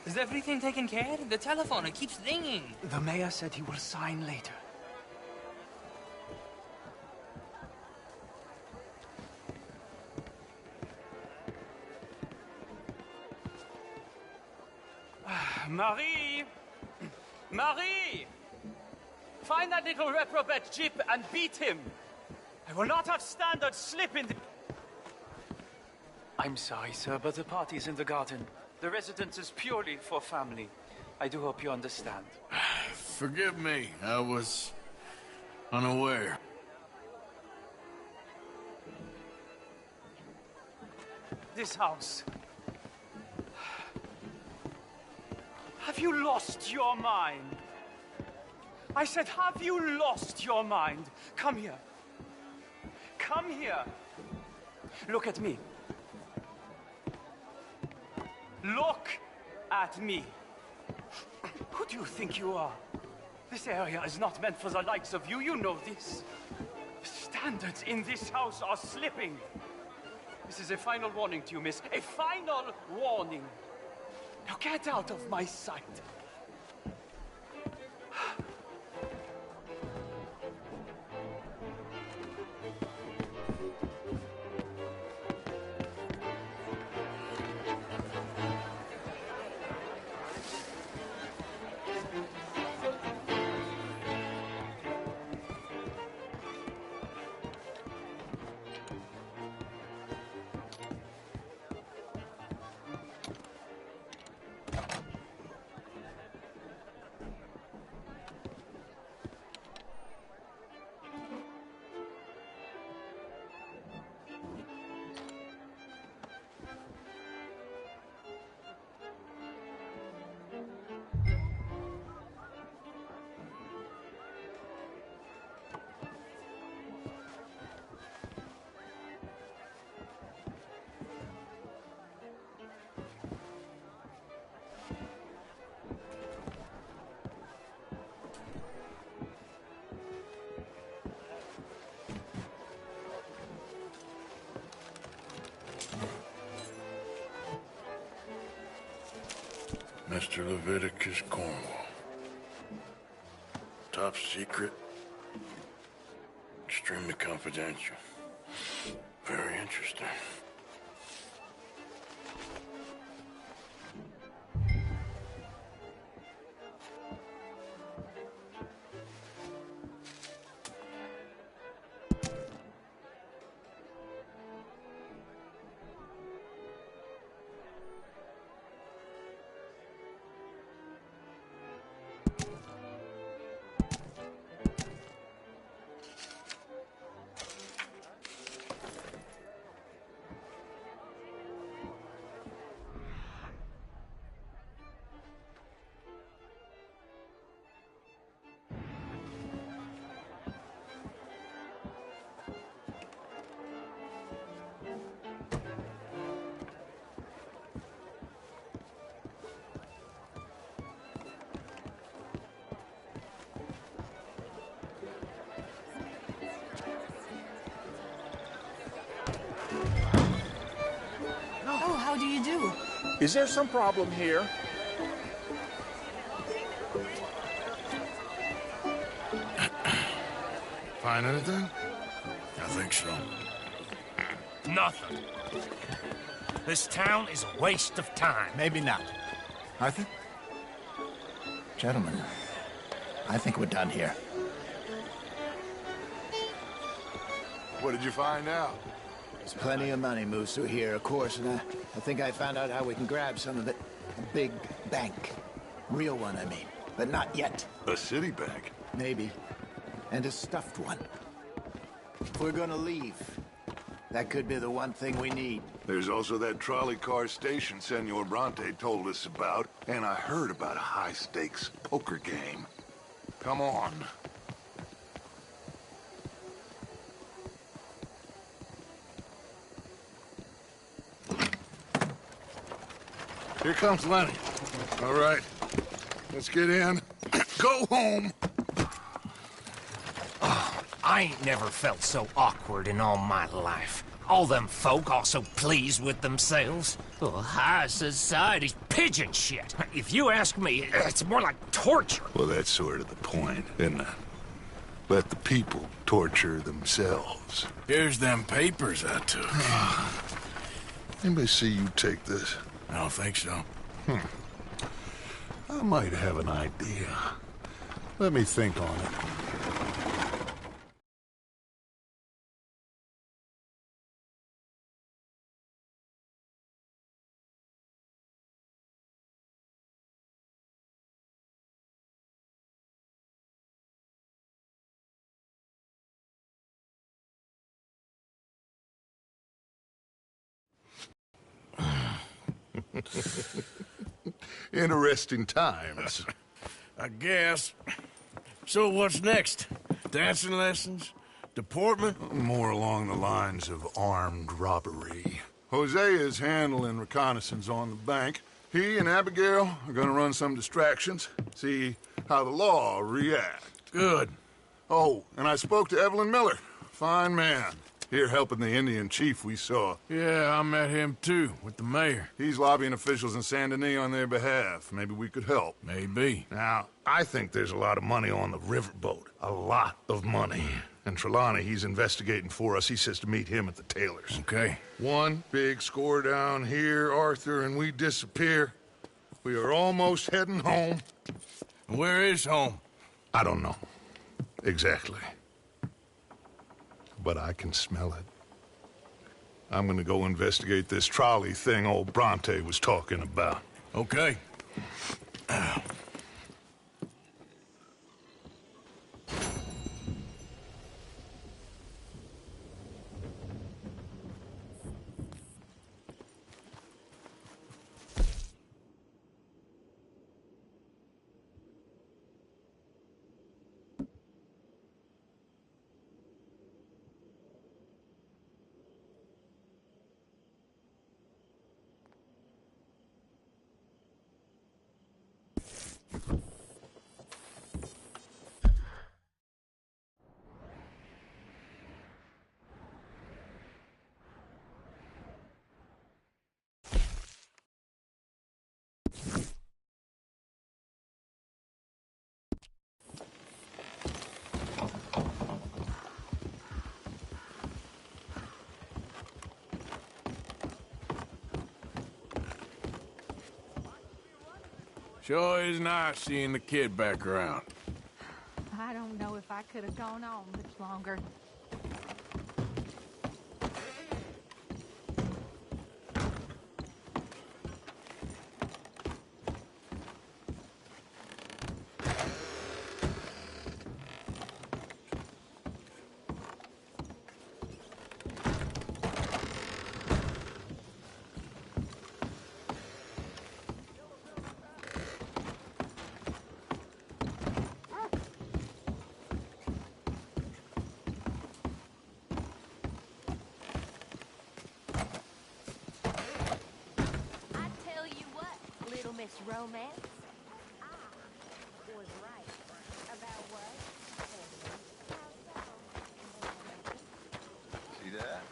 Is everything taken care of? The telephone, it keeps ringing. The mayor said he will sign later. Marie! Marie! Find that little reprobate Jip and beat him. I will not have standard slip in the... I'm sorry, sir, but the party's in the garden. The residence is purely for family. I do hope you understand. Forgive me. I was unaware. This house. Have you lost your mind? I said, have you lost your mind? Come here. Come here. Look at me. Look at me. Who do you think you are? This area is not meant for the likes of you. You know this. Standards in this house are slipping. This is a final warning to you, miss. A final warning. Now get out of my sight. Mr. Leviticus Cornwall. Top secret. Extremely confidential. Very interesting. Oh, how do you do? Is there some problem here? Find anything? I think so. Nothing. This town is a waste of time. Maybe not. Arthur? Gentlemen, I think we're done here. What did you find out? There's plenty of money moves through here, of course, and I think I found out how we can grab some of it. A big bank. Real one, I mean. But not yet. A city bank? Maybe. And a stuffed one. If we're gonna leave, that could be the one thing we need. There's also that trolley car station Senor Bronte told us about, and I heard about a high-stakes poker game. Come on. Here comes Lenny. All right, let's get in. Go home. Oh, I ain't never felt so awkward in all my life. All them folk all so pleased with themselves. Oh, high society's pigeon shit. If you ask me, it's more like torture. Well, that's sort of the point, isn't it? Let the people torture themselves. Here's them papers I took. Anybody see you take this? I don't think so. I might have an idea. Let me think on it. Interesting times. I guess. So what's next? Dancing lessons? Deportment? More along the lines of armed robbery. Hosea is handling reconnaissance on the bank. He and Abigail are gonna run some distractions, see how the law reacts. Good. Oh, and I spoke to Evelyn Miller. Fine man. Here helping the Indian chief we saw. Yeah, I met him too, with the mayor. He's lobbying officials in Saint Denis on their behalf. Maybe we could help. Maybe. Now, I think there's a lot of money on the riverboat. A lot of money. And Trelawney, he's investigating for us. He says to meet him at the Taylor's. Okay. One big score down here, Arthur, and we disappear. We are almost heading home. Where is home? I don't know. Exactly. But I can smell it. I'm gonna go investigate this trolley thing old Bronte was talking about. Okay. Sure is nice seeing the kid back around. I don't know if I could have gone on much longer. Miss Romance. I was right about what? See that?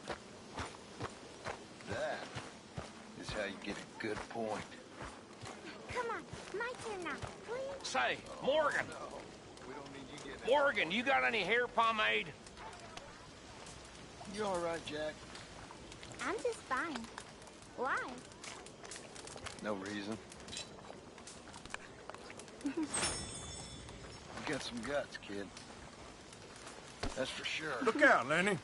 That is how you get a good point. Come on, my turn now, please. Say, Morgan. We don't need you getting Morgan, you got any hair pomade? You all right, Jack? I'm just fine. Why? No reason. You got some guts, kid. That's for sure. Look out, Lenny.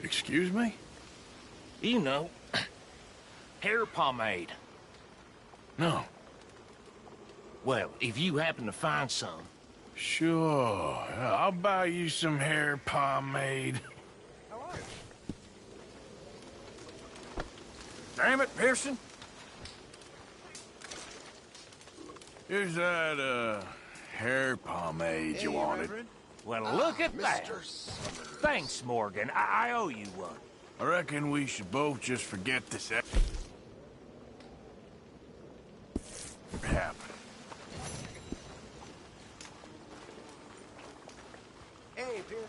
Excuse me? You know, hair pomade. No. Well, if you happen to find some. Sure. I'll buy you some hair pomade. Damn it, Pearson. Here's that, hair pomade you wanted. Reverend. Well, look at that. Thanks, Morgan. I owe you one. I reckon we should both just forget this happened. Hey, Pearson.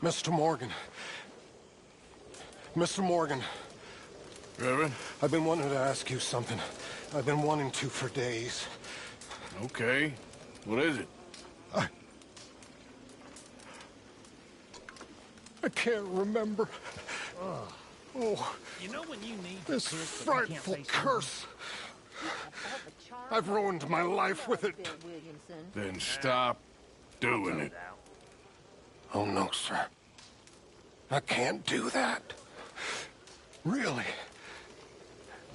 Mr. Morgan. Mr. Morgan. Reverend? I've been wanting to ask you something. I've been wanting to for days. Okay. What is it? I can't remember. Oh, you know when you need this frightful curse. I've ruined my life with it. Then stop doing it. Oh, no, sir. I can't do that. Really.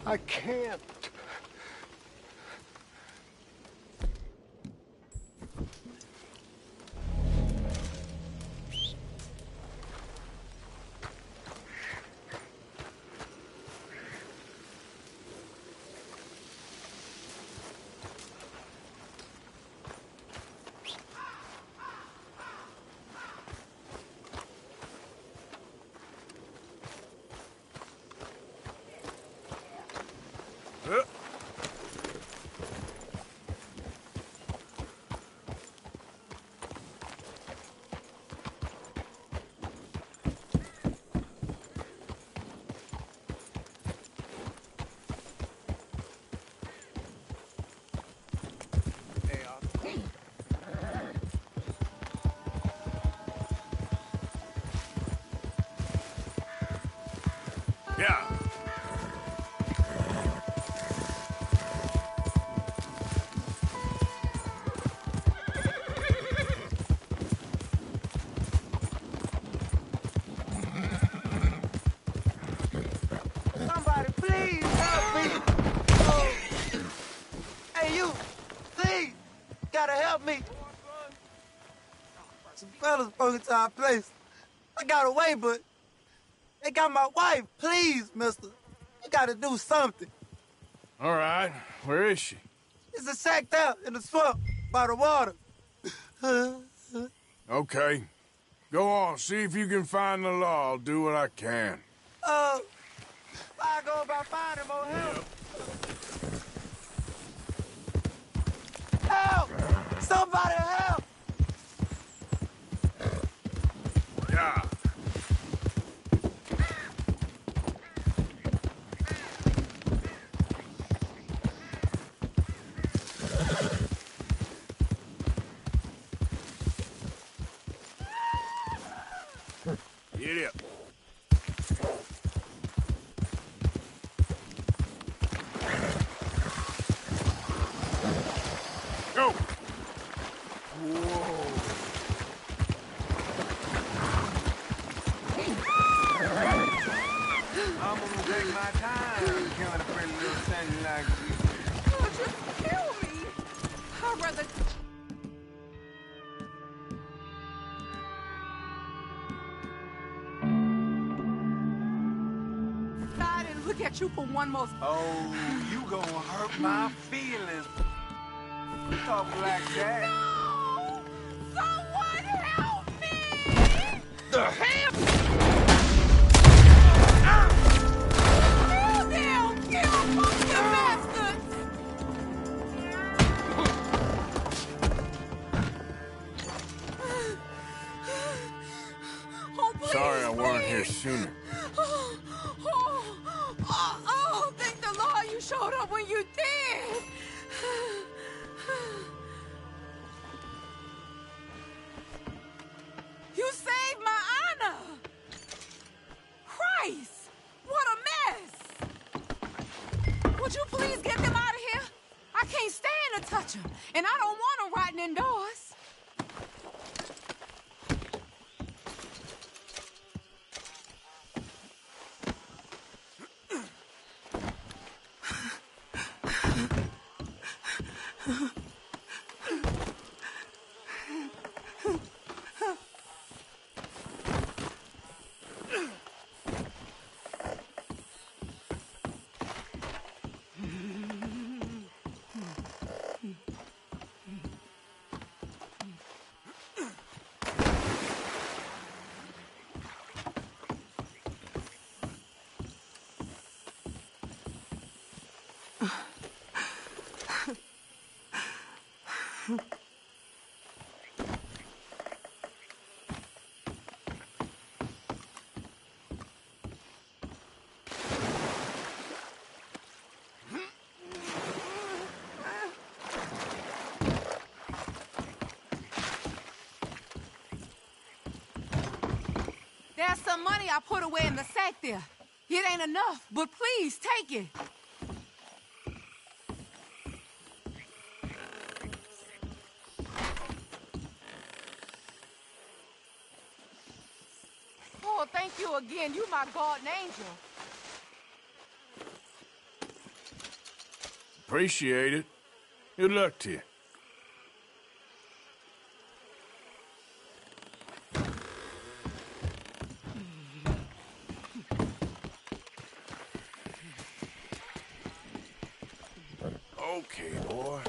I can't. Yeah. Somebody, please help me. Oh. Hey, you, please, gotta help me. Some fellas broke into our place. I got away, but they got my wife. Please, mister, you gotta do something. All right. Where is she? It's a shack there in the swamp by the water. Okay. Go on, see if you can find the law. I'll do what I can. I go about finding more help. Help! Somebody help! Yeah. Get up. Go! Whoa. I'm gonna take my time killing a pretty little thing like you. Oh, just kill me. I'd rather... I didn't look at you for one more... Oh, you gonna hurt my feelings. Talk like that. No! Someone help me! The hell? Kill them! Kill both the bastards! Oh, please, Sorry I weren't please. here sooner. Thank the Lord you showed up when you did. You saved my honor. Christ, what a mess. Would you please get them out of here? I can't stand to touch them, and I don't want them rotting indoors. There's some money I put away in the sack there. It ain't enough, but please take it. you again. You my guardian angel. Appreciate it. Good luck to you. Okay, boy.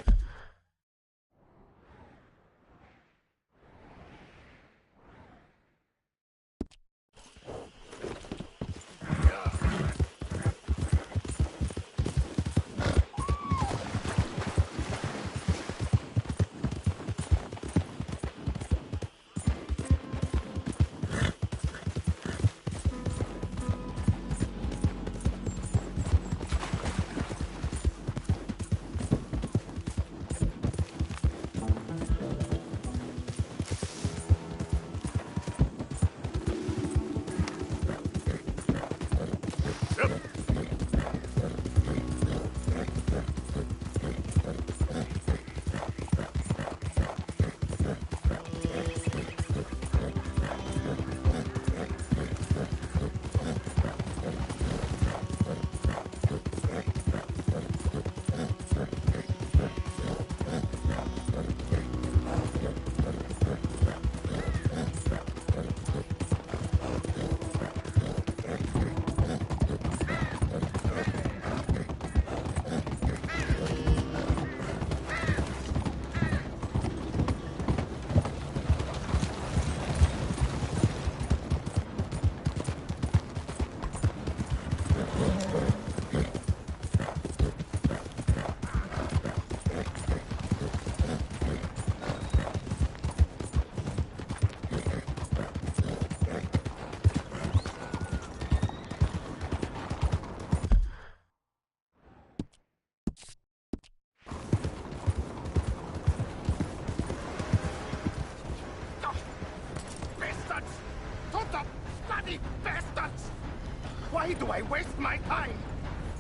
Why do I waste my time?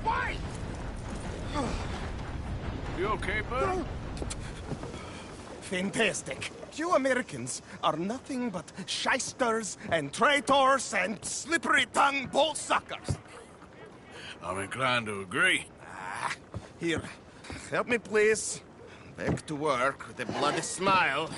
Why? You okay, bud? Fantastic. You Americans are nothing but shysters and traitors and slippery-tongued bull-suckers. I'm inclined to agree. Here, help me, please. Back to work with a bloody smile.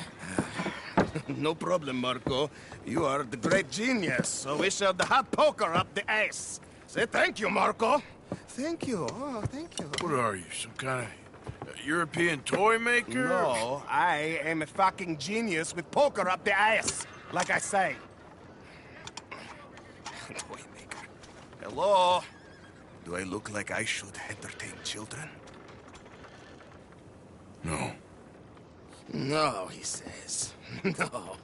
No problem, Marco. You are the great genius, so we shall the hot poker up the ass. Say thank you, Marco. Thank you. Oh, thank you. What are you, some kind of European toy maker? No, I am a fucking genius with poker up the ass, like I say. Toy maker. Hello? Do I look like I should entertain children? No. No, he says. No.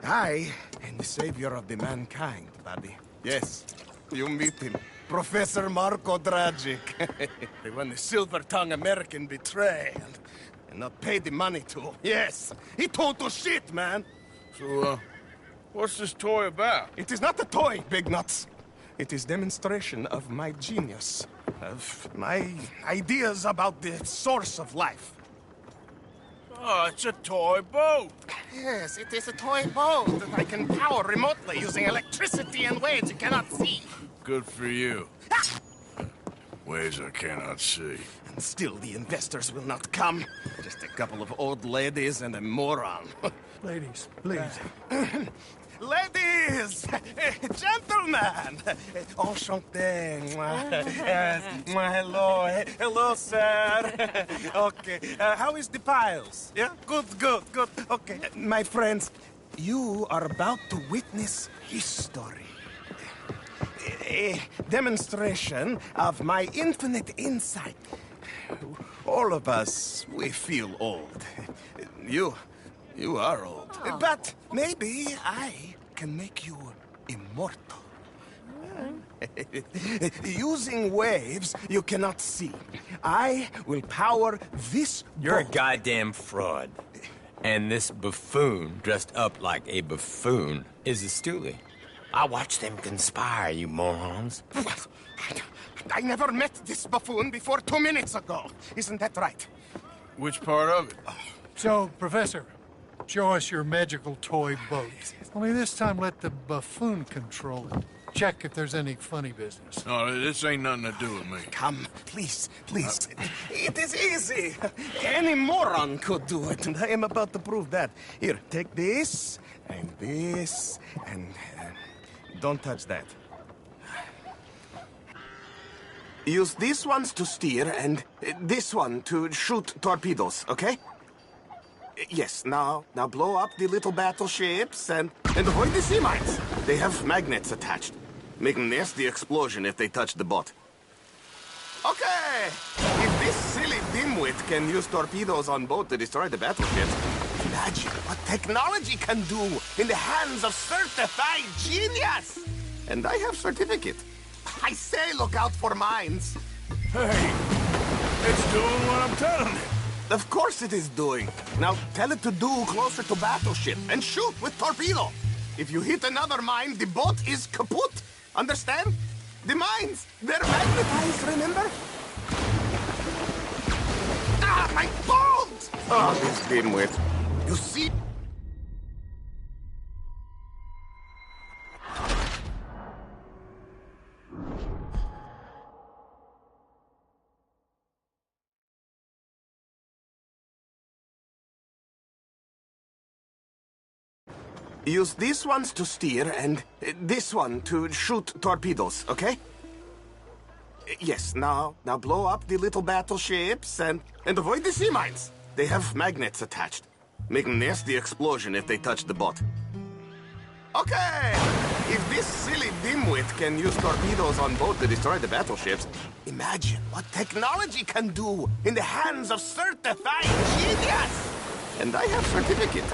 I am the savior of the mankind, buddy. Yes, you meet him. Professor Marco Dragic. The one the silver-tongued American betray and not pay the money to. Yes, he total shit, man. So, what's this toy about? It is not a toy, Big Nuts. It is demonstration of my genius, of my ideas about the source of life. Oh, it's a toy boat. Yes, it is a toy boat that I can power remotely using electricity in ways you cannot see. Good for you. Ways I cannot see. And still the investors will not come. Just a couple of old ladies and a moron. Ladies, please. Ladies! Gentlemen! Enchanté. Yes. Hello. Hello, sir. Okay. How is the piles? Yeah? Good. Okay. My friends, you are about to witness history. A demonstration of my infinite insight. All of us, we feel old. You are old. Oh. But maybe I can make you immortal. Using waves you cannot see, I will power this You're boat. a goddamn fraud. And this buffoon, dressed up like a buffoon, is a stoolie. I watched them conspire, you morons. I never met this buffoon before 2 minutes ago. Isn't that right? Which part of it? So, Professor, Show us your magical toy boat. Only this time let the buffoon control it. Check if there's any funny business. No, this ain't nothing to do with me. Come, please. It is easy. Any moron could do it, and I am about to prove that. Here, take this, and don't touch that. Use these ones to steer, and this one to shoot torpedoes, okay? Yes, now blow up the little battleships, and avoid the sea mines. They have magnets attached. Make a nasty explosion if they touch the boat. Okay! If this silly dimwit can use torpedoes on boat to destroy the battleships, imagine what technology can do in the hands of certified genius! And I have certificate. I say look out for mines. Hey, it's doing what I'm telling it. Of course it is doing. Now tell it to do closer to battleship and shoot with torpedo. If you hit another mine, the boat is kaput. Understand? The mines, they're magnetized, remember? Ah, my bones! Oh, this dimwit. You see? Use these ones to steer, and this one to shoot torpedoes, okay? Yes, now blow up the little battleships, and avoid the sea mines. They have magnets attached. Make a nasty explosion if they touch the boat. Okay! If this silly dimwit can use torpedoes on boat to destroy the battleships, imagine what technology can do in the hands of certified genius! And I have certificate.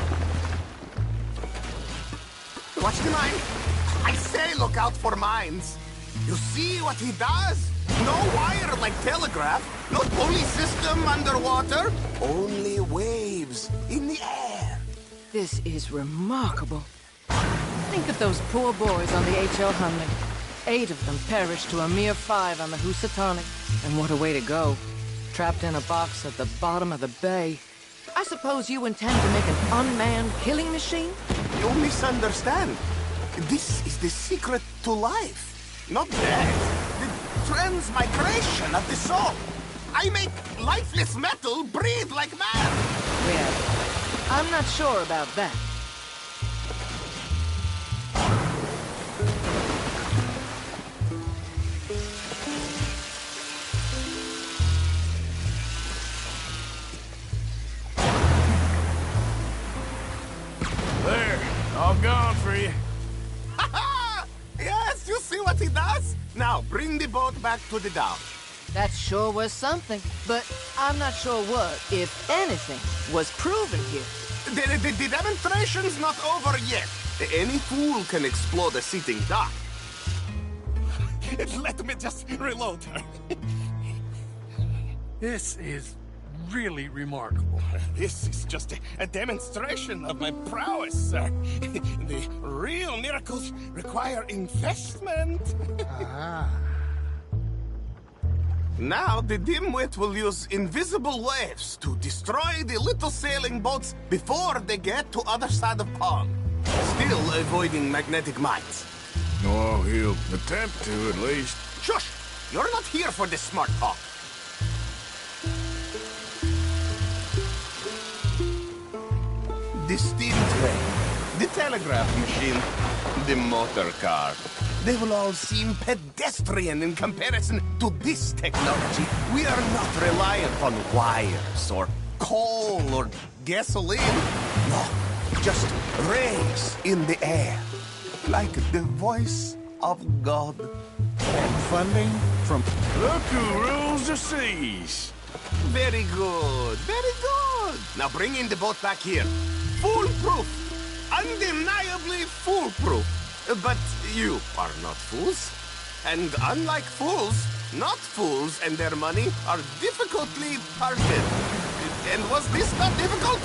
Watch the mine. I say look out for mines. You see what he does? No wire like telegraph. No pulley system underwater. Only waves in the air. This is remarkable. Think of those poor boys on the H.L. Hunley. 8 of them perished to a mere 5 on the Housatonic. And what a way to go. Trapped in a box at the bottom of the bay. I suppose you intend to make an unmanned killing machine? You misunderstand. This is the secret to life, not death. The transmigration of the soul. I make lifeless metal breathe like man. Well, I'm not sure about that. There, all gone for you. Yes, you see what he does? Now, bring the boat back to the dock. That sure was something, but I'm not sure what, if anything, was proven here. The demonstration's not over yet. Any fool can explode a sitting dock. Let me just reload her. This is really remarkable. This is just a demonstration of my prowess, sir. The real miracles require investment. Now the dimwit will use invisible waves to destroy the little sailing boats before they get to other side of pond. Still avoiding magnetic mines. Oh, he'll attempt to, at least. Shush! You're not here for this smart talk. The steam train, the telegraph machine, the motor car. They will all seem pedestrian in comparison to this technology. We are not reliant on wires or coal or gasoline. No, just rays in the air, like the voice of God. And funding from... Look who rules the seas. Very good, very good. Now bring in the boat back here. Foolproof! Undeniably foolproof! But you are not fools. And unlike fools, not fools and their money are difficultly parted. And was this not difficult?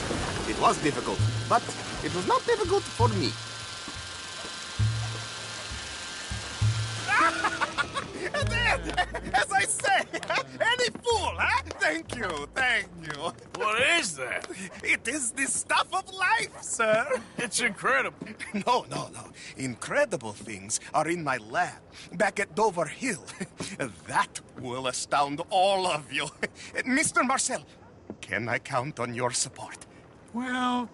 It was difficult, but it was not difficult for me. As I say, any fool, huh? Thank you, thank you. What is that? It is the stuff of life, sir. It's incredible. No. Incredible things are in my lab, back at Dover Hill. That will astound all of you. Mr. Marcel, can I count on your support? Well,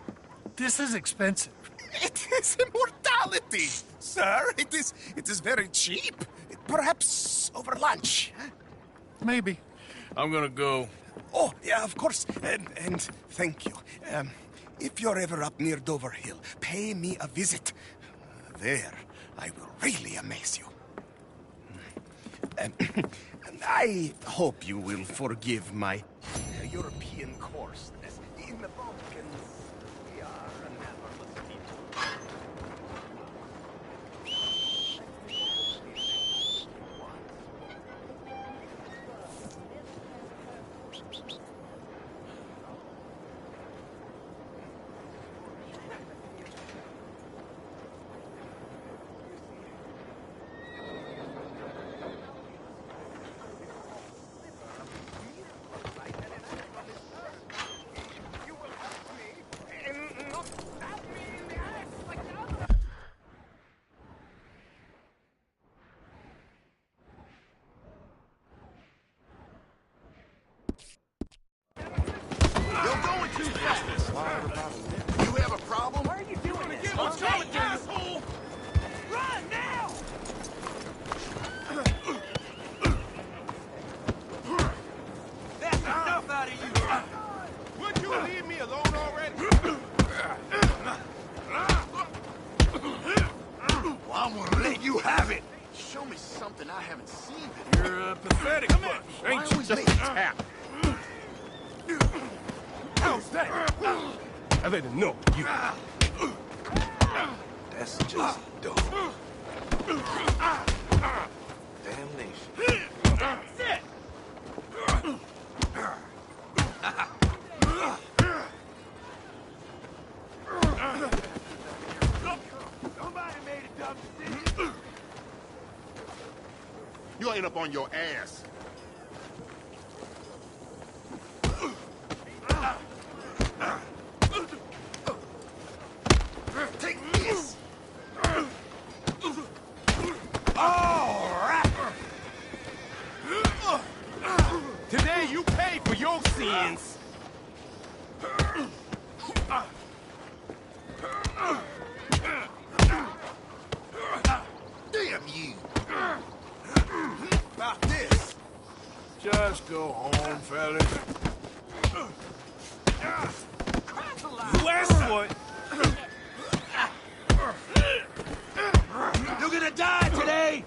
this is expensive. It is immortality, sir. It is very cheap. Perhaps over lunch. Maybe. I'm gonna go. Oh, yeah, of course. And thank you. If you're ever up near Dover Hill, pay me a visit. There, I will really amaze you. And I hope you will forgive my European coarseness. In the Balkans, we are an amorous people. I haven't seen it. You're pathetic, bunch, ain't you? Just a tap. How's that? I let him know you. That's just dumb. Damnation. That's it. Somebody made a dumb decision. You'll end up on your ass. Take this. All right. Today you pay for your sins. Damn you. About this. Just go home, fellas. You asked for it. You're gonna die today.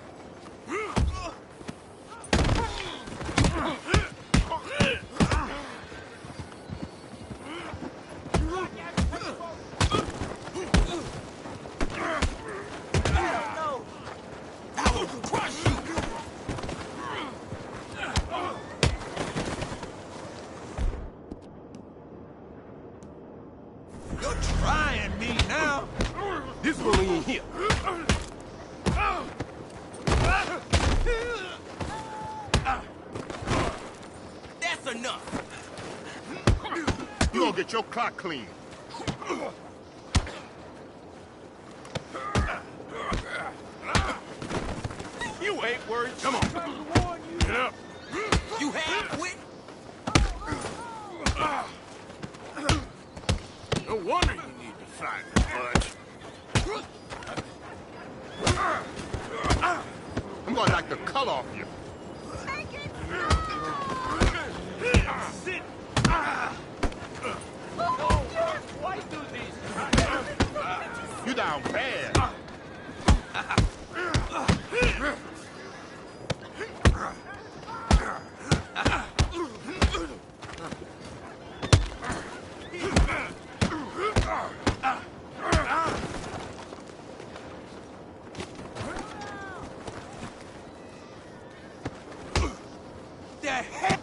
I will crush you. You're trying me now. This one in here. That's enough. You gonna get your clock clean. You ain't worried. Come on. Get up. You have quit? No wonder you need to fight, Budge. I'm gonna knock the color off you. Sit. Why do this? You down bad. The heck?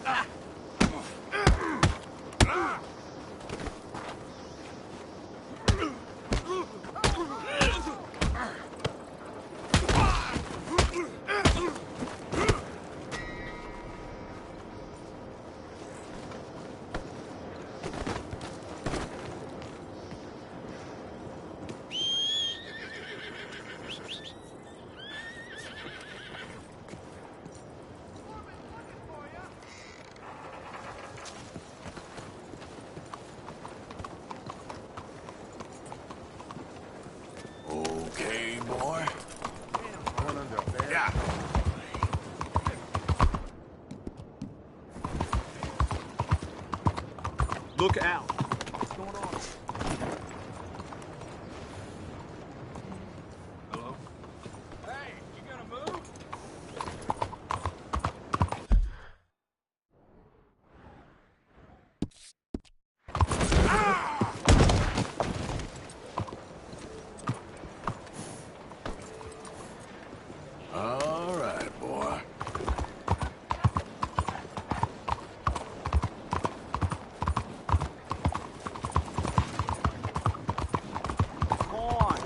Look out. What's going on? Hello? Hey, you gonna move? All right, boy. Come on.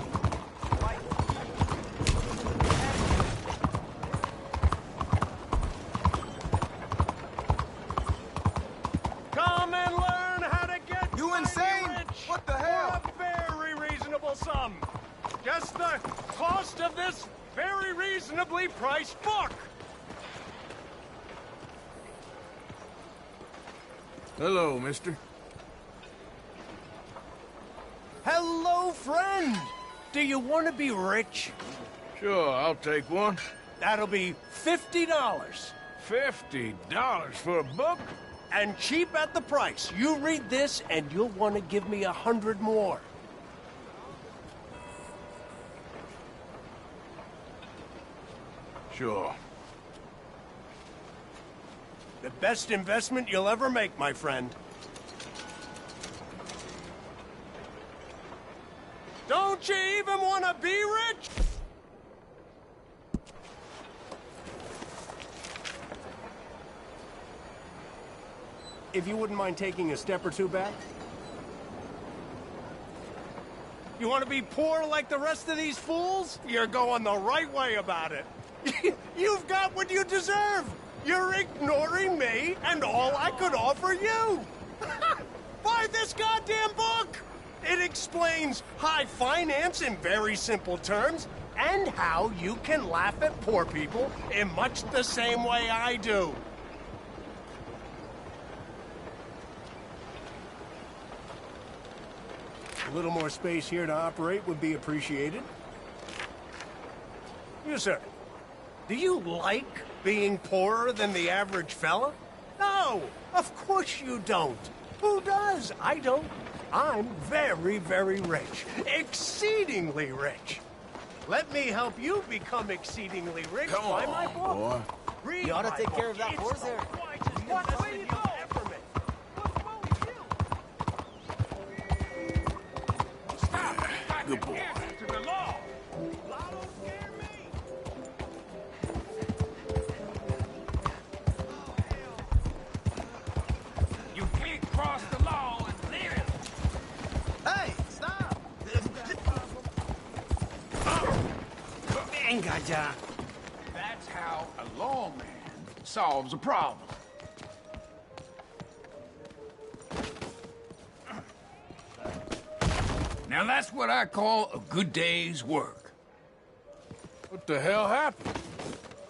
Come and learn how to get You insane? rich What the hell? for a very reasonable sum. Just the cost of this very reasonably priced book. Hello, mister. Hello, friend. Do you want to be rich? Sure, I'll take one. That'll be $50. $50 for a book? And cheap at the price. You read this and you'll want to give me 100 more. Sure. The best investment you'll ever make, my friend. Don't you even want to be rich? If you wouldn't mind taking a step or two back. You want to be poor like the rest of these fools? You're going the right way about it. You've got what you deserve. You're ignoring me and all I could offer you. Buy this goddamn book. It explains high finance in very simple terms and how you can laugh at poor people in much the same way I do. A little more space here to operate would be appreciated. You, sir. Do you like being poorer than the average fella? No, of course you don't. Who does? I don't. I'm very, very rich. Exceedingly rich. Let me help you become exceedingly rich by my book. Boy. Read You ought to my take care book. of that It's horse the there. wisest investment you'll ever make. What's wrong with you? Stop! Good boy. To the law. Law don't scare me. You can't cross the law and live. Hey, stop! Venga, that's how a lawman solves a problem. Now that's what I call a good day's work. What the hell happened?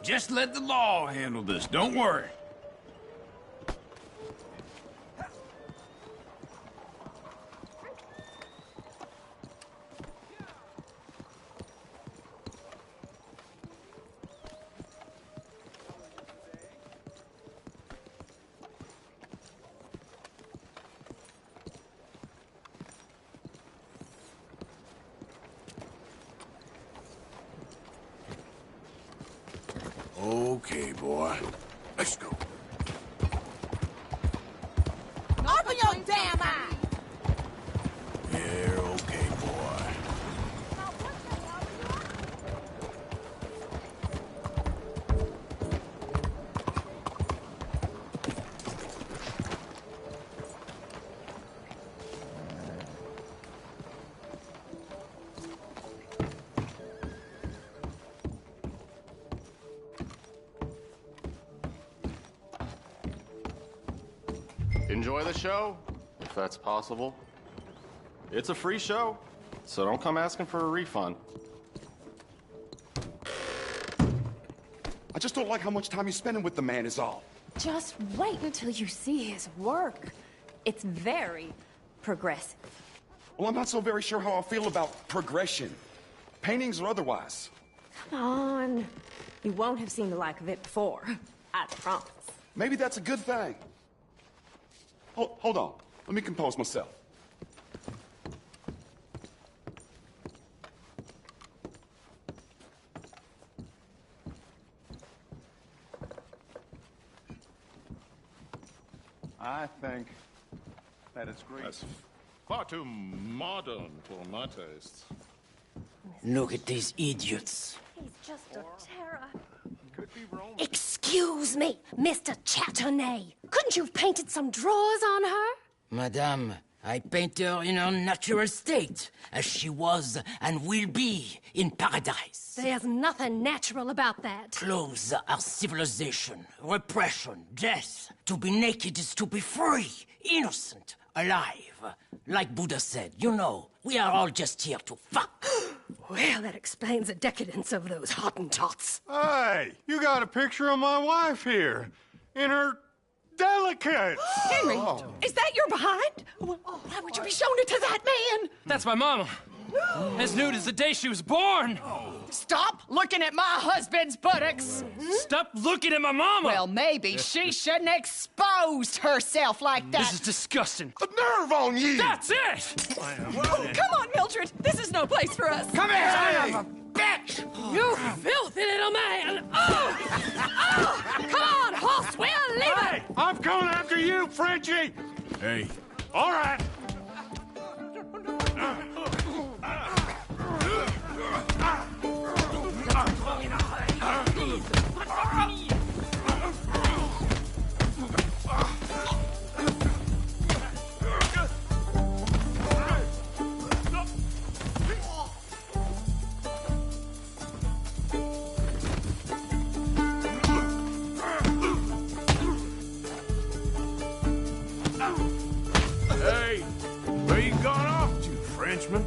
Just let the law handle this, don't worry. Okay, boy. Let's go. Open your damn eye! Yeah, okay, boy. Enjoy the show, if that's possible. It's a free show, so don't come asking for a refund. I just don't like how much time you're spending with the man is all. Just wait until you see his work. It's very progressive. Well, I'm not so very sure how I feel about progression. Paintings or otherwise. Come on. You won't have seen the like of it before. I promise. Maybe that's a good thing. Hold on. Let me compose myself. I think that it's great. That's far too modern for my tastes. Look at these idiots. He's just a terror. Could be wrong. Excuse me, Mr. Chatternet. Couldn't you have painted some drawers on her? Madame, I paint her in her natural state, as she was and will be in paradise. There's nothing natural about that. Clothes are civilization, repression, death. To be naked is to be free, innocent, alive. Like Buddha said, you know, we are all just here to fuck. Well, that explains the decadence of those Hottentots. Hey, you got a picture of my wife here. In her delicates. Henry, is that your behind? Why would you be showing it to that man? That's my mama. As nude as the day she was born. Stop looking at my husband's buttocks. Stop looking at my mama. Well, maybe she shouldn't have exposed herself like that. This is disgusting. The nerve on you! That's it! Oh, come on, Mildred. This is no place for us. Come here! Son of a bitch! You filthy little man! Oh! Oh! Come on, horse, we'll leave it! Hey, I'm coming after you, Frenchie! Hey. All right. Hey, where you gone off to, Frenchman?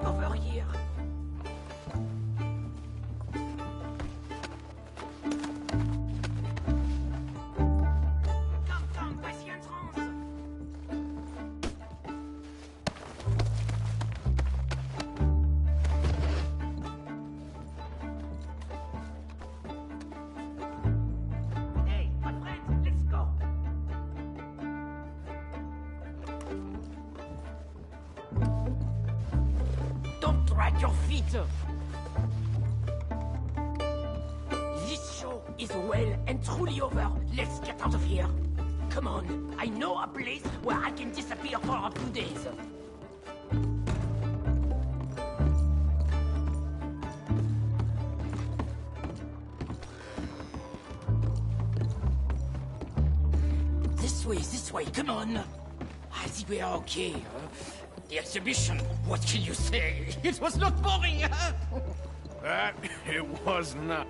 Over here. Come, patience. Hey, my friend, let's go. Don't drag your feet. This show is well and truly over. Let's get out of here. Come on, I know a place where I can disappear for a few days. This way, come on. I think we are okay. The exhibition, what can you say? It was not boring, huh? That it was not.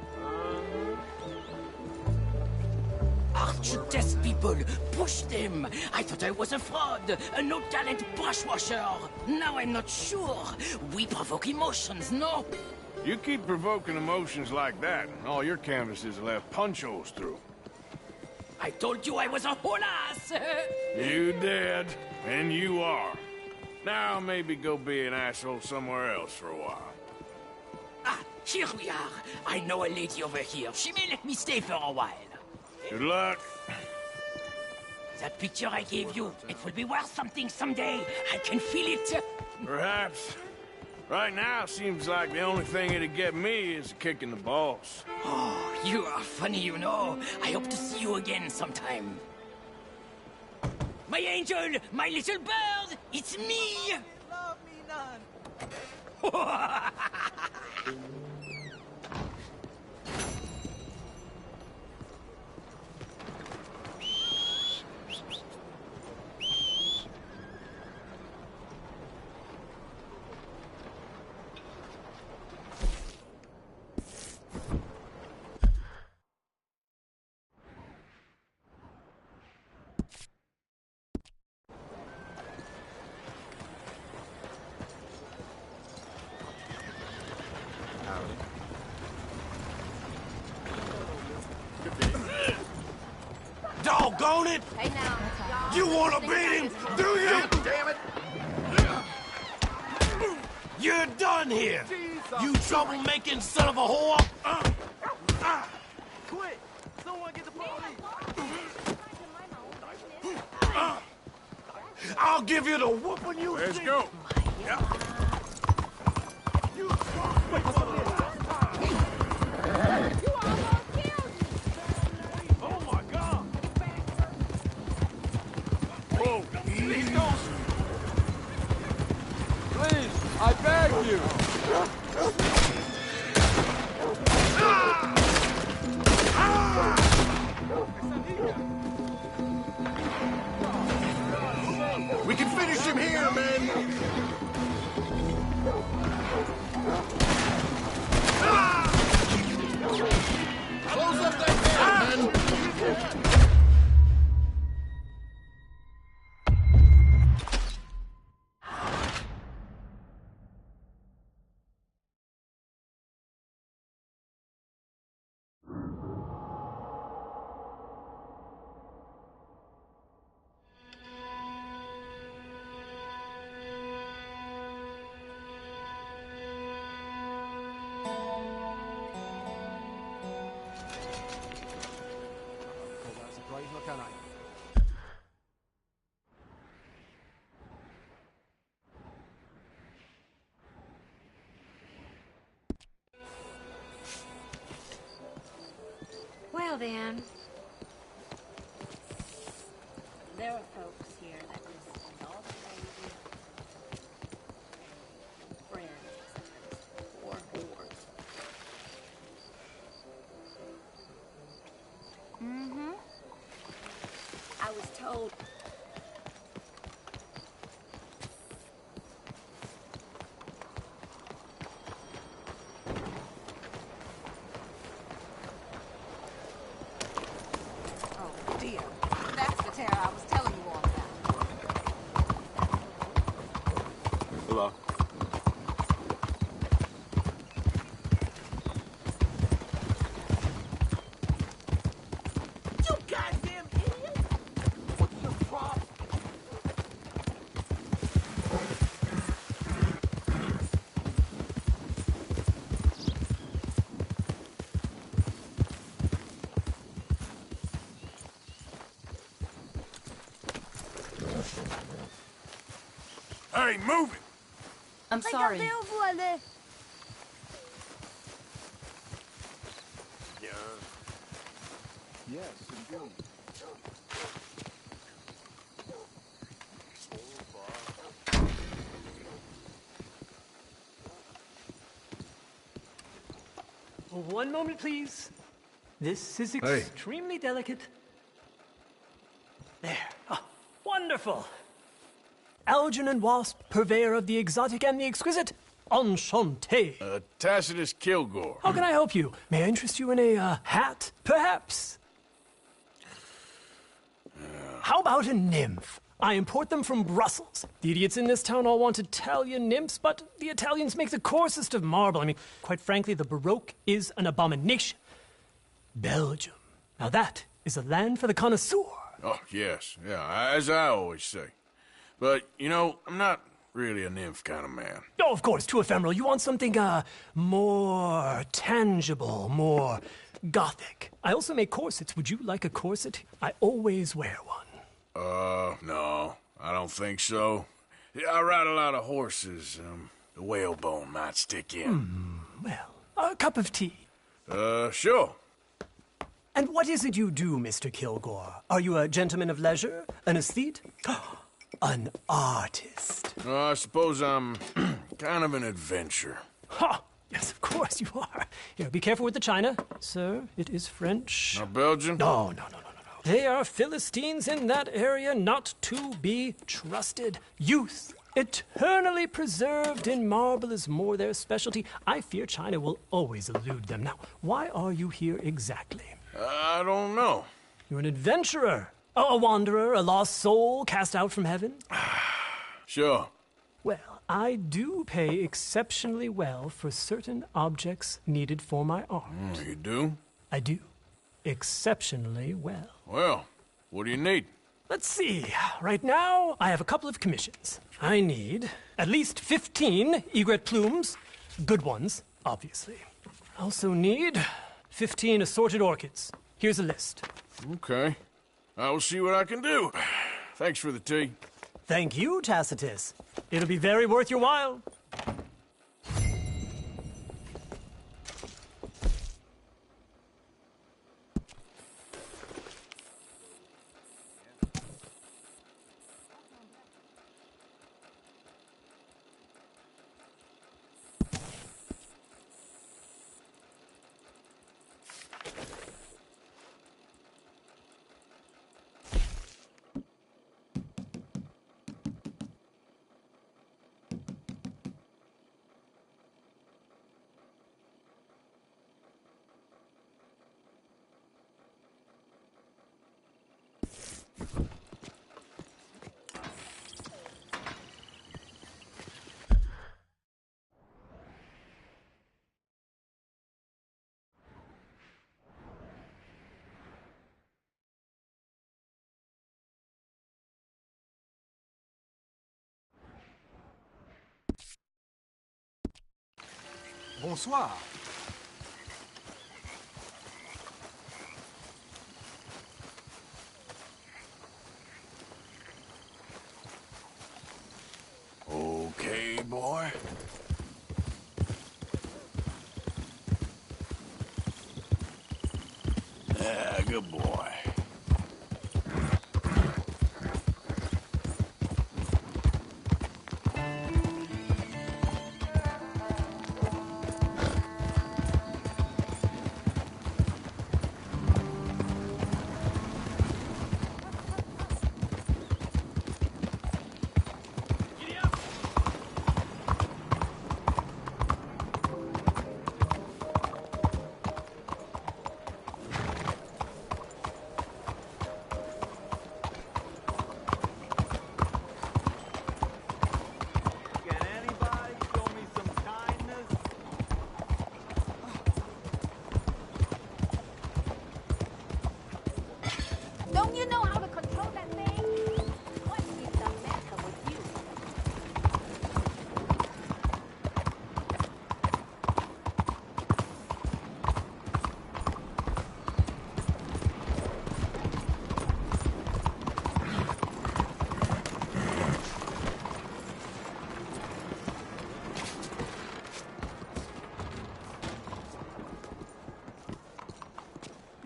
Aren't you test people? Push them. I thought I was a fraud, a no-talent brush washer. Now I'm not sure. We provoke emotions, no? You keep provoking emotions like that, and all your canvases will have punch holes through. I told you I was a whole ass. You did, and you are. Now maybe go be an asshole somewhere else for a while. Ah, here we are. I know a lady over here. She may let me stay for a while. Good luck. That picture I gave you, it will be worth something someday. I can feel it. Perhaps. Right now, seems like the only thing it'd get me is kicking the balls. Oh, you are funny, you know. I hope to see you again sometime. My angel, my little bird, it's me! Love me none. Doggone it! Hey, now. You want to beat him, do you? Damn it! You're done here, you troublemaking son of a whore! I'll give you the whooping you Let's see. go. Oh my God! Whoa, easy. Please, I beg you. We can finish him here, man. Close up that gap, man. Well then, there are folks here that listen to all the crazy friends or whores. Mm-hmm. I was told. Dear, that's the terror I was telling you all about. Hello. You goddamn idiot! What's your problem? Hey, move it! I'm sorry. Yes, indeed. One moment, please. This is extremely delicate. There. Ah, wonderful. Algernon Wasp, purveyor of the exotic and the exquisite. Enchanté. Tacitus Kilgore. How can I help you? May I interest you in a hat, perhaps? How about a nymph? I import them from Brussels. The idiots in this town all want Italian nymphs, but the Italians make the coarsest of marble. I mean, quite frankly, the Baroque is an abomination. Belgium. Now that is a land for the connoisseur. Oh, yes. Yeah, as I always say. But, you know, I'm not really a nymph kind of man. Oh, of course, too ephemeral. You want something, more tangible, more gothic. I also make corsets. Would you like a corset? I always wear one. No, I don't think so. I ride a lot of horses. The whalebone might stick in. Well, a cup of tea. Sure. And what is it you do, Mr. Kilgore? Are you a gentleman of leisure? An aesthete? An artist? I suppose I'm kind of an adventurer. Ha! Yes, of course you are. Here, be careful with the china. Sir, it is French. Not Belgian? No. They are Philistines in that area, not to be trusted. Youth, eternally preserved in marble, is more their specialty. I fear China will always elude them. Now, why are you here exactly? I don't know. You're an adventurer. A wanderer, a lost soul cast out from heaven? Sure. Well, I do pay exceptionally well for certain objects needed for my art. You do? I do. Exceptionally well. Well, what do you need? Let's see. Right now, I have a couple of commissions. I need at least 15 egret plumes. Good ones, obviously. I also need 15 assorted orchids. Here's a list. Okay. I will see what I can do. Thanks for the tea. Thank you, Tacitus. It'll be very worth your while. Bonsoir. Okay, boy. Yeah, good boy. Don't you know how to control that thing? What is the matter with you?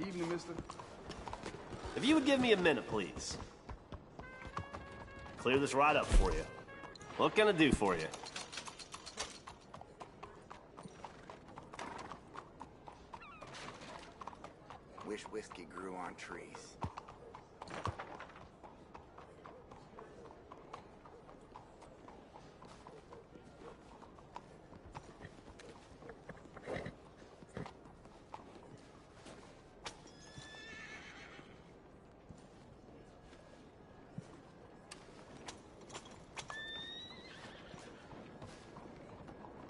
Evening, mister. If you would give me a minute, please. Clear this right up for you. What can I do for you? Wish whiskey grew on trees.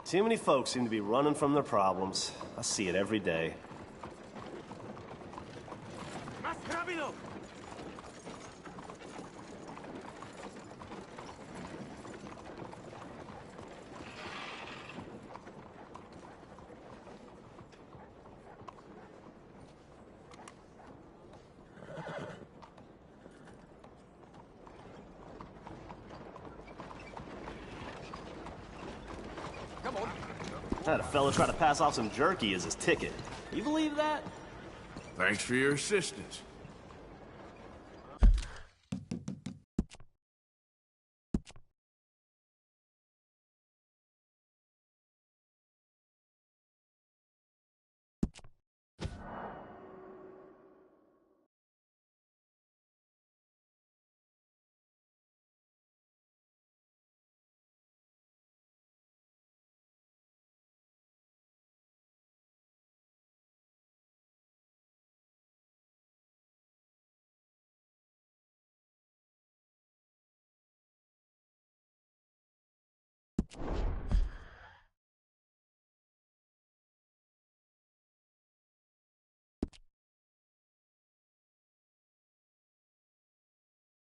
Too many folks seem to be running from their problems. I see it every day. Más rápido! I had a fella try to pass off some jerky as his ticket. You believe that? Thanks for your assistance.